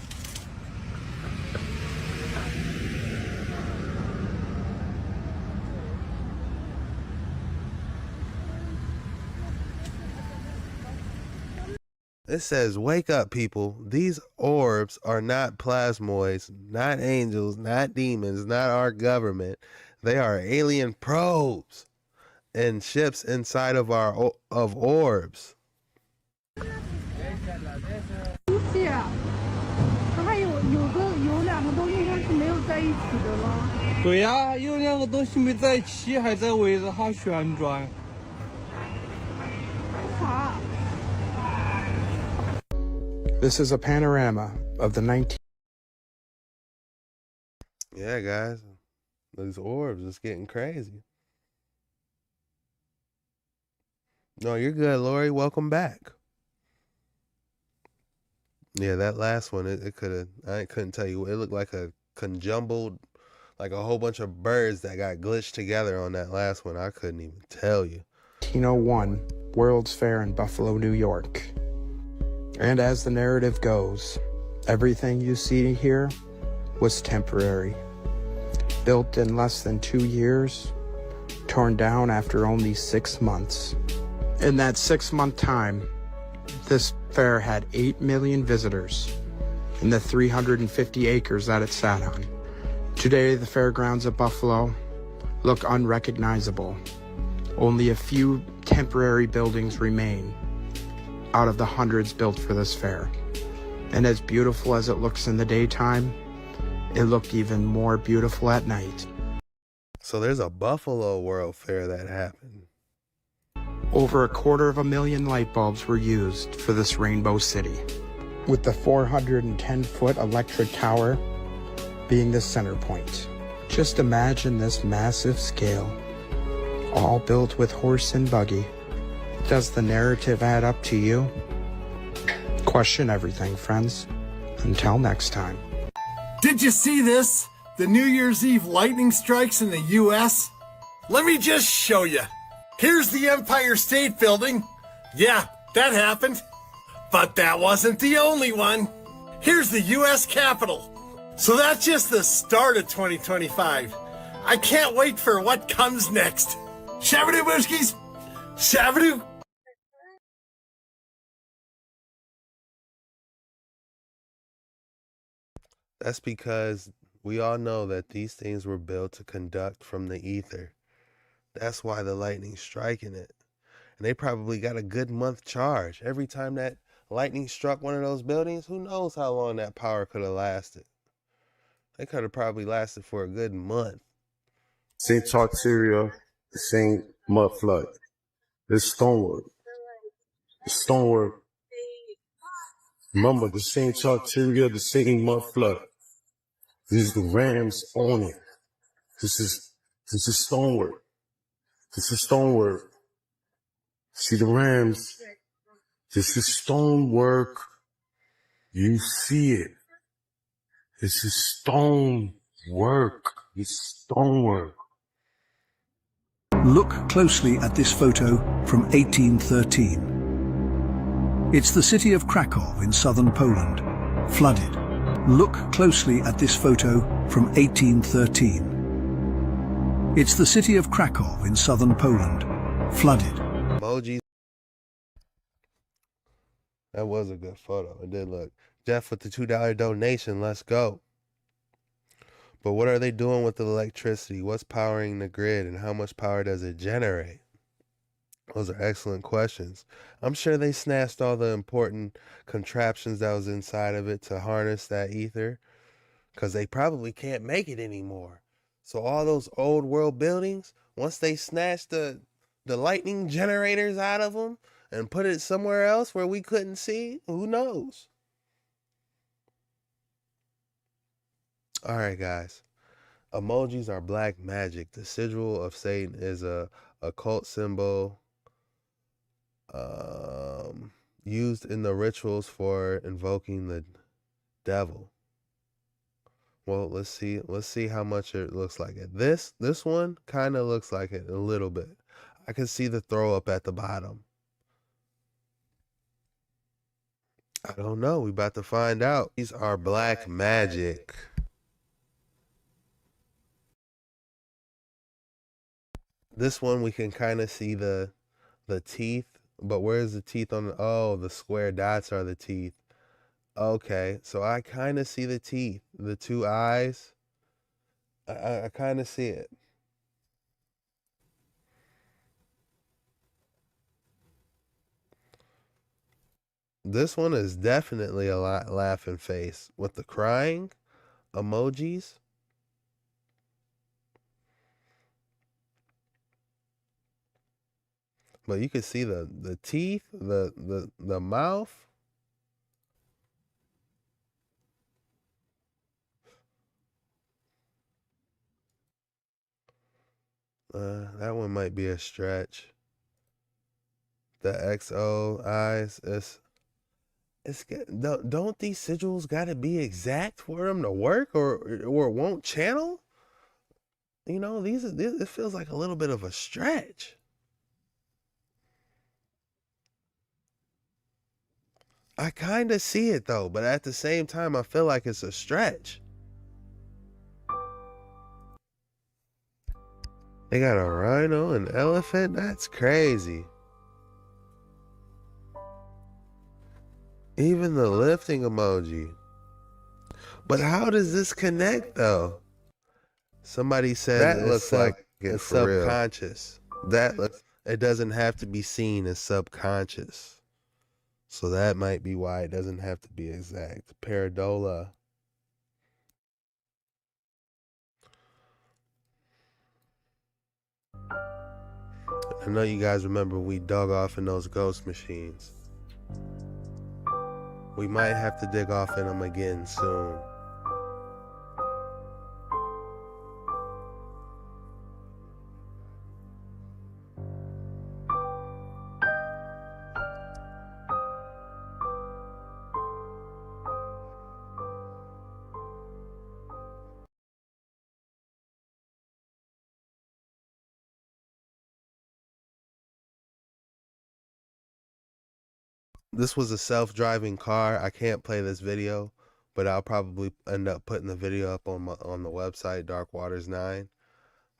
It says, wake up, people. These orbs are not plasmoids, not angels, not demons, not our government. They are alien probes and ships inside of our orbs. 对呀，有两个东西没在一起，还在围着它旋转。This is a panorama of the 19. Yeah, guys. These orbs is getting crazy. No, you're good, Lori. Welcome back. Yeah, that last one, it could have, I couldn't tell you. It looked like a conjumbled, like a whole bunch of birds that got glitched together on that last one. I couldn't even tell you. 1901 World's Fair in Buffalo, New York. And as the narrative goes, everything you see here was temporary. Built in less than 2 years, torn down after only 6 months. In that 6-month time, this fair had 8 million visitors in the 350 acres that it sat on. Today, the fairgrounds of Buffalo look unrecognizable. Only a few temporary buildings remain out of the hundreds built for this fair. And as beautiful as it looks in the daytime, it looked even more beautiful at night. So there's a Buffalo World Fair that happened. Over 250,000 light bulbs were used for this rainbow city, with the 410-foot electric tower being the center point. Just imagine this massive scale, all built with horse and buggy. Does the narrative add up to you? Question everything, friends. Until next time. Did you see this? The New Year's Eve lightning strikes in the U.S.? Let me just show you. Here's the Empire State Building. Yeah, that happened. But that wasn't the only one. Here's the U.S. Capitol. So that's just the start of 2025. I can't wait for what comes next. Shabadoo Booskies! Shabadoo! That's because we all know that these things were built to conduct from the ether. That's why the lightning's striking it. And they probably got a good month charge. Every time that lightning struck one of those buildings, who knows how long that power could have lasted. They could have probably lasted for a good month. St. Tartaria, the same mud flood. This stonework. The stonework. Remember, the St. Tartaria, the same mud flood. These are the Rams on it. This is stonework. This is stonework. See the Rams. This is stonework. You see it. This is stonework. It's stonework. Look closely at this photo from 1813. It's the city of Krakow in southern Poland, flooded. Look closely at this photo from 1813. It's the city of Krakow in southern Poland, flooded. Emojis. That was a good photo. It did look. Jeff with the $2 donation. Let's go. But what are they doing with the electricity? What's powering the grid and how much power does it generate? Those are excellent questions. I'm sure they snatched all the important contraptions that was inside of it to harness that ether, because they probably can't make it anymore. So all those old world buildings, once they snatched the lightning generators out of them and put it somewhere else where we couldn't see, who knows? All right, guys. Emojis are black magic. The sigil of Satan is a occult symbol used in the rituals for invoking the devil. Well, let's see how much it looks like it. This one kind of looks like it a little bit. I can see the throw up at the bottom. I don't know. We about to find out. These are black magic. This one we can kind of see the teeth, but where's the teeth on the, oh, the square dots are the teeth. Okay, so I kind of see the teeth, the two eyes. I kind of see it. This one is definitely a laughing face with the crying emojis. But you can see the teeth, the mouth. That one might be a stretch. The XO eyes don't these sigils got to be exact for them to work, or it won't channel? You know, it feels like a little bit of a stretch. I kind of see it though, but at the same time, I feel like it's a stretch. They got a rhino, an elephant. That's crazy. Even the lifting emoji. But how does this connect though? Somebody said that looks like it's subconscious. It doesn't have to be seen as subconscious. So that might be why it doesn't have to be exact. Paradola. I know you guys remember we dug off in those ghost machines. We might have to dig off in them again soon. This was a self-driving car. I can't play this video, but I'll probably end up putting the video up on the website Dark Waters 9.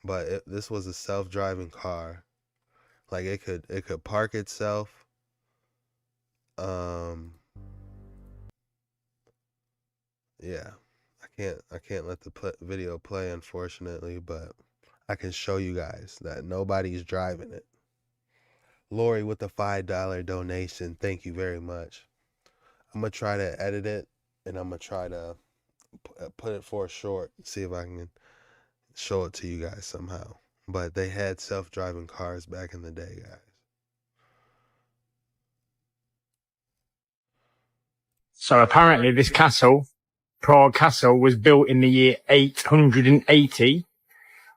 But this was a self-driving car. Like it could park itself. Yeah. I can't let the video play, unfortunately, but I can show you guys that nobody's driving it. Lori with the $5 donation. Thank you very much. I'm going to try to edit it, and I'm going to try to put it for a short, see if I can show it to you guys somehow. But they had self-driving cars back in the day, guys. So apparently this castle, Prague Castle, was built in the year 880,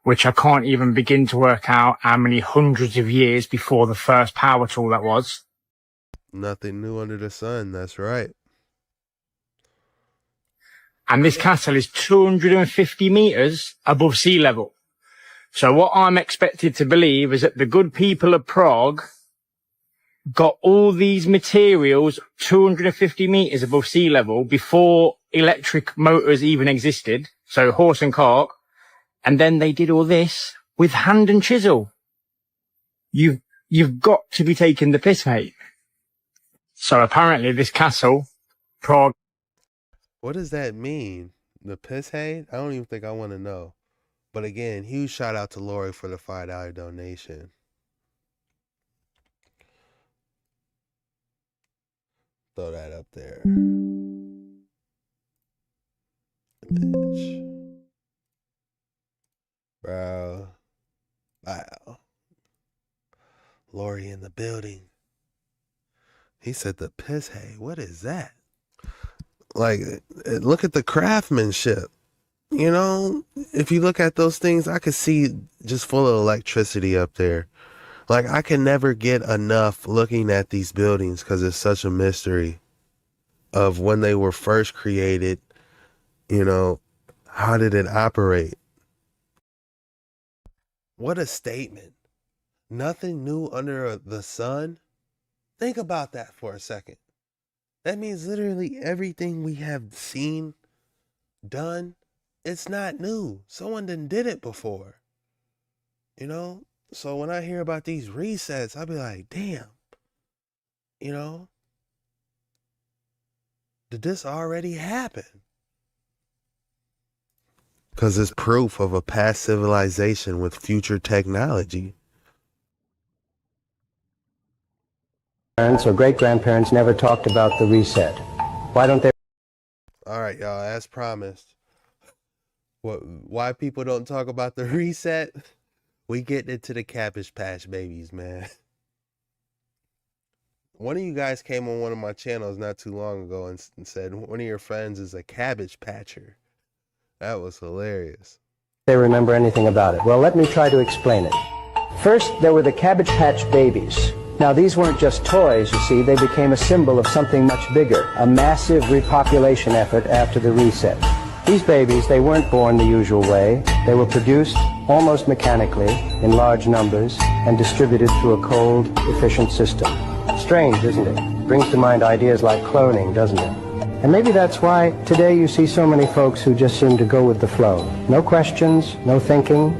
which I can't even begin to work out how many hundreds of years before the first power tool that was. Nothing new under the sun, that's right. And this castle is 250 meters above sea level. So what I'm expected to believe is that the good people of Prague got all these materials 250 meters above sea level before electric motors even existed. So horse and cart. And then they did all this with hand and chisel. You've got to be taking the piss, mate. So apparently this castle, Prague. What does that mean? The piss hate? I don't even think I want to know. But again, huge shout out to Lori for the $5 donation. Throw that up there. Image. Bro. Wow. Lori in the building. He said the piss hay. What is that? Like, look at the craftsmanship. You know, if you look at those things, I could see just full of electricity up there. Like, I can never get enough looking at these buildings because it's such a mystery of when they were first created. You know, how did it operate? What a statement. Nothing new under the sun. Think about that for a second. That means literally everything we have seen, done, it's not new. Someone did it before. You know? So when I hear about these resets, I'll be like, damn. You know? Did this already happen? Because it's proof of a past civilization with future technology. Parents or great-grandparents never talked about the reset. Why don't they? All right, y'all, as promised. Why people don't talk about the reset? We get into the Cabbage Patch babies, man. One of you guys came on one of my channels not too long ago and said one of your friends is a cabbage patcher. That was hilarious. They remember anything about it? Well, let me try to explain it. First, there were the Cabbage Patch babies. Now, these weren't just toys, you see. They became a symbol of something much bigger, a massive repopulation effort after the reset. These babies, they weren't born the usual way. They were produced almost mechanically in large numbers and distributed through a cold, efficient system. Strange, isn't it? Brings to mind ideas like cloning, doesn't it? And maybe that's why today you see so many folks who just seem to go with the flow. No questions, no thinking.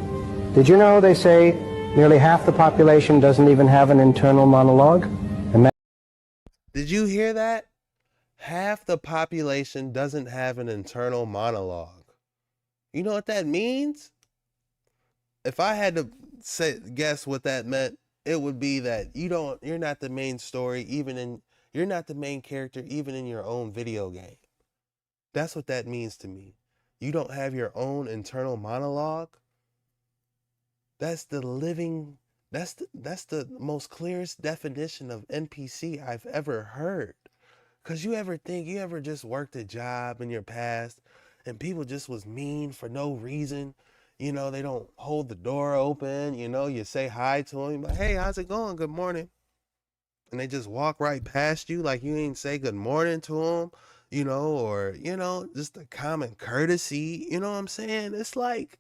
Did you know they say nearly half the population doesn't even have an internal monologue? Did you hear that? Half the population doesn't have an internal monologue. You know what that means? If I had to guess what that meant, it would be that you're not the main story, you're not the main character even in your own video game. That's what that means to me. You don't have your own internal monologue. That's the living That's the most clearest definition of NPC I've ever heard. Cause you ever just worked a job in your past and people just was mean for no reason? You know, they don't hold the door open, you know, you say hi to them, like, hey, how's it going? Good morning. And they just walk right past you like you ain't say good morning to them, you know, or, you know, just a common courtesy, you know what I'm saying? It's like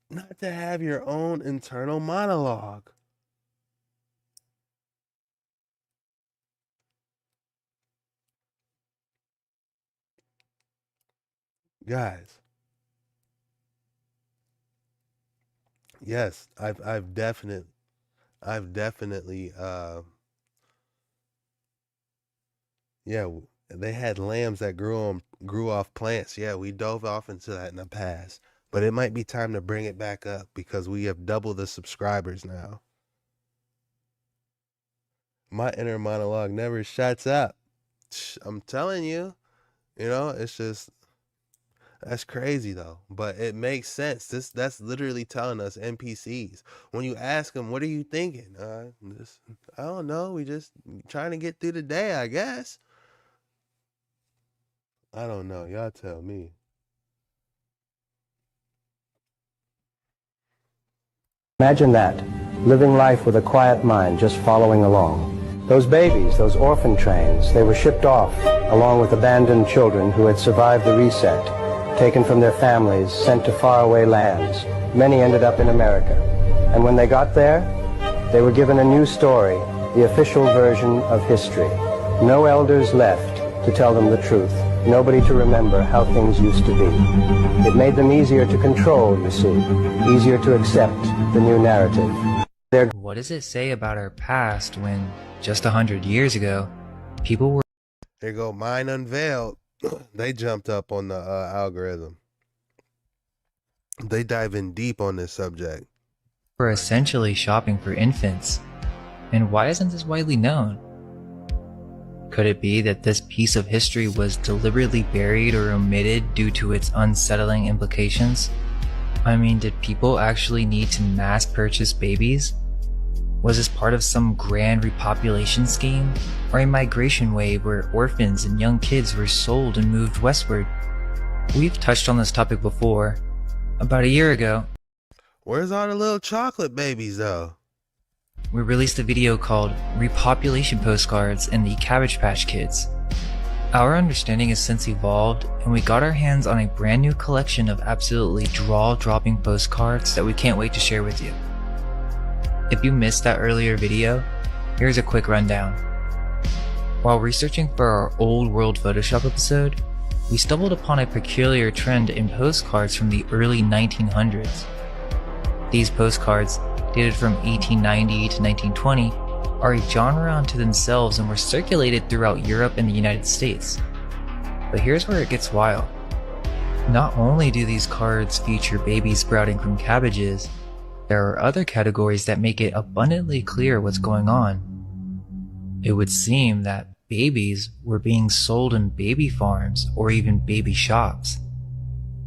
not to have your own internal monologue. Guys, yes, I've definitely yeah, they had lambs that grew off plants. Yeah, we dove off into that in the past. But it might be time to bring it back up because we have double the subscribers now. My inner monologue never shuts up. I'm telling you, you know, it's just that's crazy though. But it makes sense. That's literally telling us NPCs. When you ask them, what are you thinking? I don't know. We just trying to get through the day, I guess. I don't know. Y'all tell me. Imagine that, living life with a quiet mind, just following along. Those babies, those orphan trains, they were shipped off, along with abandoned children who had survived the reset, taken from their families, sent to faraway lands. Many ended up in America. And when they got there, they were given a new story, the official version of history. No elders left to tell them the truth. Nobody to remember how things used to be. It made them easier to control, you see, easier to accept the new narrative. What does it say about our past when, just 100 years ago, people were... There go Mind Unveiled. They jumped up on the algorithm. They dive in deep on this subject. ...were essentially shopping for infants. And why isn't this widely known? Could it be that this piece of history was deliberately buried or omitted due to its unsettling implications? I mean, did people actually need to mass purchase babies? Was this part of some grand repopulation scheme? Or a migration wave where orphans and young kids were sold and moved westward? We've touched on this topic before. About a year ago, where's all the little chocolate babies though? We released a video called Repopulation Postcards and the Cabbage Patch Kids. Our understanding has since evolved, and we got our hands on a brand new collection of absolutely jaw-dropping postcards that we can't wait to share with you. If you missed that earlier video, here's a quick rundown. While researching for our Old World Photoshop episode, we stumbled upon a peculiar trend in postcards from the early 1900s. These postcards, dated from 1890 to 1920, are a genre unto themselves and were circulated throughout Europe and the United States. But here's where it gets wild. Not only do these cards feature babies sprouting from cabbages, there are other categories that make it abundantly clear what's going on. It would seem that babies were being sold in baby farms or even baby shops.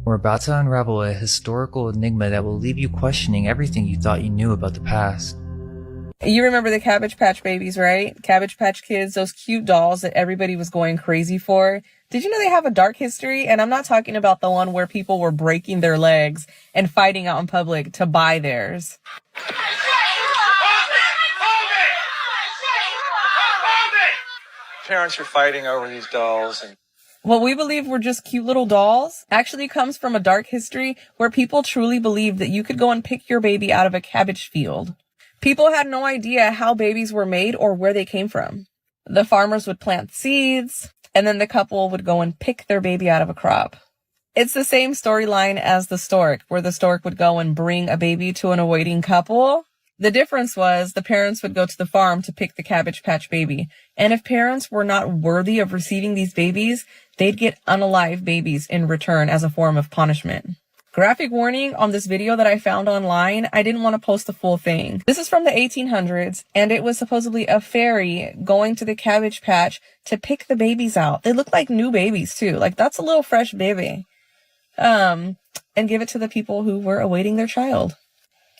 We're about to unravel a historical enigma that will leave you questioning everything you thought you knew about the past. You remember the Cabbage Patch Babies, right? Cabbage Patch Kids, those cute dolls that everybody was going crazy for. Did you know they have a dark history? And I'm not talking about the one where people were breaking their legs and fighting out in public to buy theirs. Parents are fighting over these dolls and What we believe were just cute little dolls actually comes from a dark history where people truly believed that you could go and pick your baby out of a cabbage field. People had no idea how babies were made or where they came from. The farmers would plant seeds, and then the couple would go and pick their baby out of a crop. It's the same storyline as the stork, where the stork would go and bring a baby to an awaiting couple. The difference was the parents would go to the farm to pick the Cabbage Patch Baby. And if parents were not worthy of receiving these babies, they'd get unalive babies in return as a form of punishment. Graphic warning on this video that I found online. I didn't want to post the full thing. This is from the 1800s, and it was supposedly a fairy going to the cabbage patch to pick the babies out. They look like new babies too. Like, that's a little fresh baby. And give it to the people who were awaiting their child.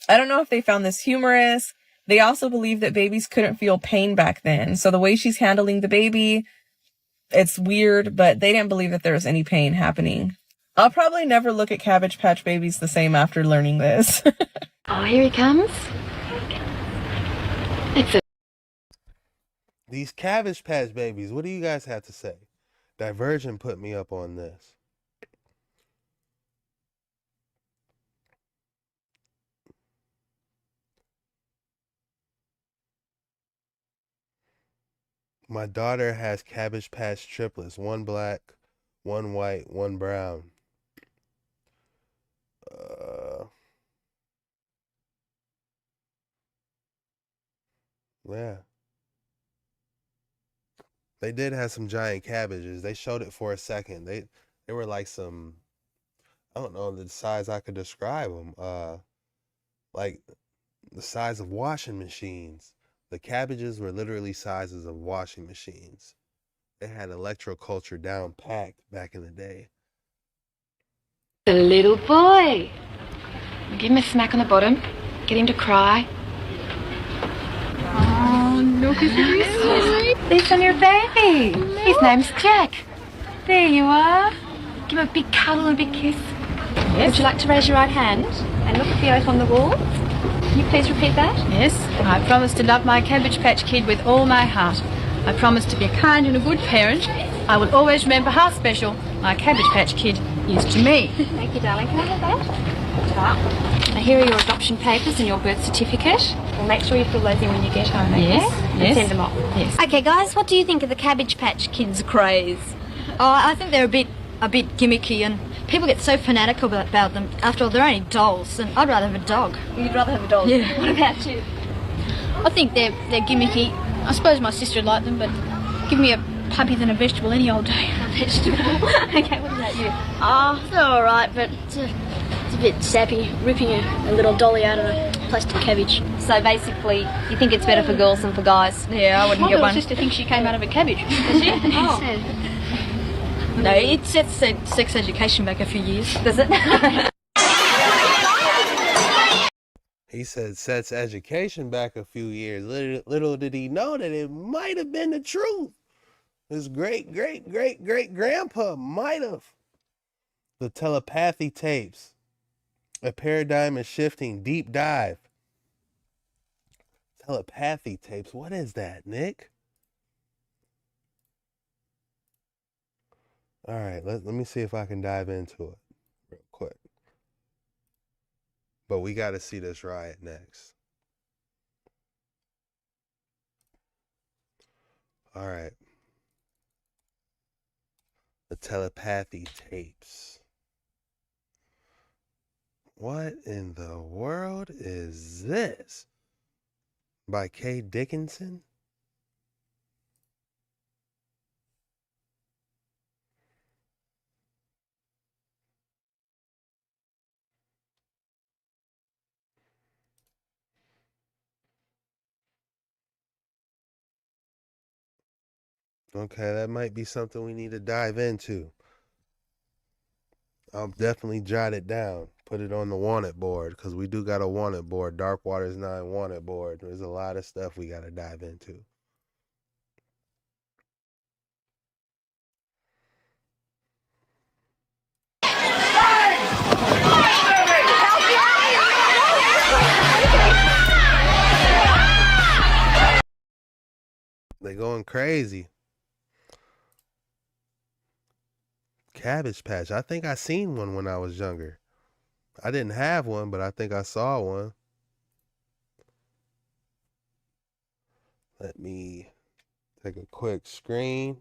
I don't know if they found this humorous. They also believe that babies couldn't feel pain back then. So the way she's handling the baby, it's weird, but they didn't believe that there was any pain happening. I'll probably never look at Cabbage Patch babies the same after learning this. Oh, here he comes. These Cabbage Patch babies, what do you guys have to say? Divergent put me up on this. My daughter has Cabbage Patch triplets, one black, one white, one brown. Yeah. They did have some giant cabbages. They showed it for a second. They were like some, I don't know the size I could describe them. Like the size of washing machines. The cabbages were literally sizes of washing machines. They had electroculture down packed back in the day. The little boy. Give him a smack on the bottom. Get him to cry. Oh, look at this. This on your baby. His name's Jack. There you are. Give him a big cuddle and a big kiss. Yes. Would you like to raise your right hand and look at the oath on the wall? Can you please repeat that? Yes. I promise to love my Cabbage Patch Kid with all my heart. I promise to be a kind and a good parent. I will always remember how special my Cabbage Patch Kid is to me. Thank you, darling. Can I have that? Now, here are your adoption papers and your birth certificate. We'll make sure you fill those in when you get home, okay? Yes, And yes. send them off. Yes. Okay, guys, what do you think of the Cabbage Patch Kids craze? Oh, I think they're a bit gimmicky, and people get so fanatical about them. After all, they're only dolls, and I'd rather have a dog. You'd rather have a dog? Yeah. What about you? I think they're gimmicky. I suppose my sister would like them, but give me a puppy than a vegetable any old day. A vegetable? Okay, what about you? Oh, they're all right, but it's a bit sappy, ripping a little dolly out of a plastic cabbage. So basically, you think it's better for girls than for guys? Yeah, I wouldn't my get little one. sister thinks she came out of a cabbage. Does she? Oh. No, it sets sex education back a few years. Does it? He said sets education back a few years. Little did he know that it might have been the truth. His great-great-great-great-grandpa might have. The telepathy tapes. A paradigm is shifting. Deep dive. Telepathy tapes. What is that, Nick? All right, let me see if I can dive into it real quick. But we got to see this riot next. All right. The telepathy tapes. What in the world is this? By Kay Dickinson? Okay, that might be something we need to dive into. I'll definitely jot it down. Put it on the wanted board, because we do got a wanted board. Dark Waters 9 wanted board. There's a lot of stuff we got to dive into. They going crazy. Cabbage Patch. I think I seen one when I was younger. I didn't have one, but I think I saw one. Let me take a quick screen.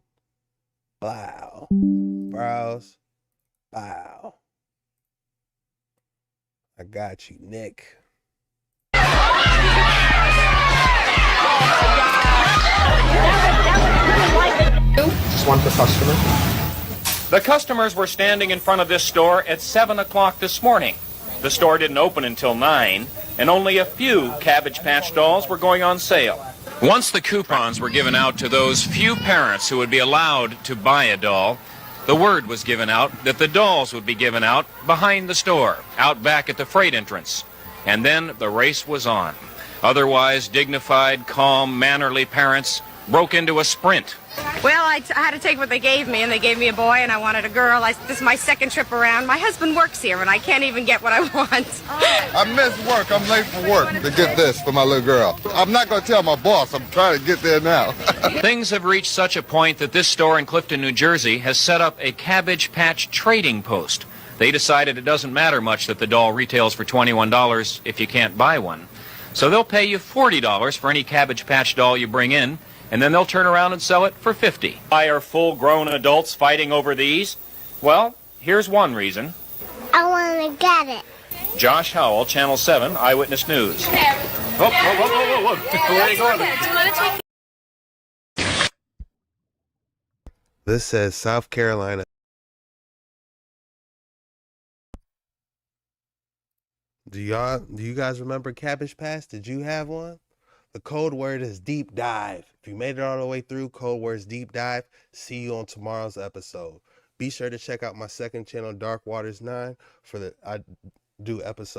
Wow. Browse. Wow. I got you, Nick. Just one for customer. The customers were standing in front of this store at 7 o'clock this morning. The store didn't open until 9, and only a few Cabbage Patch dolls were going on sale. Once the coupons were given out to those few parents who would be allowed to buy a doll, the word was given out that the dolls would be given out behind the store, out back at the freight entrance. And then the race was on. Otherwise dignified, calm, mannerly parents broke into a sprint. Well, I had to take what they gave me, and they gave me a boy, and I wanted a girl. This is my second trip around. My husband works here, and I can't even get what I want. I missed work. I'm late for work to get this for my little girl. I'm not going to tell my boss. I'm trying to get there now. Things have reached such a point that this store in Clifton, New Jersey has set up a Cabbage Patch trading post. They decided it doesn't matter much that the doll retails for $21 if you can't buy one. So they'll pay you $40 for any Cabbage Patch doll you bring in, and then they'll turn around and sell it for $50. Why are full-grown adults fighting over these? Well, here's one reason. I want to get it. Josh Howell, Channel 7, Eyewitness News. Whoa. Where are you going? This says South Carolina. Do you guys remember Cabbage Patch? Did you have one? The code word is deep dive. If you made it all the way through, code word is deep dive. See you on tomorrow's episode. Be sure to check out my second channel, Dark Waters 9, I do episodes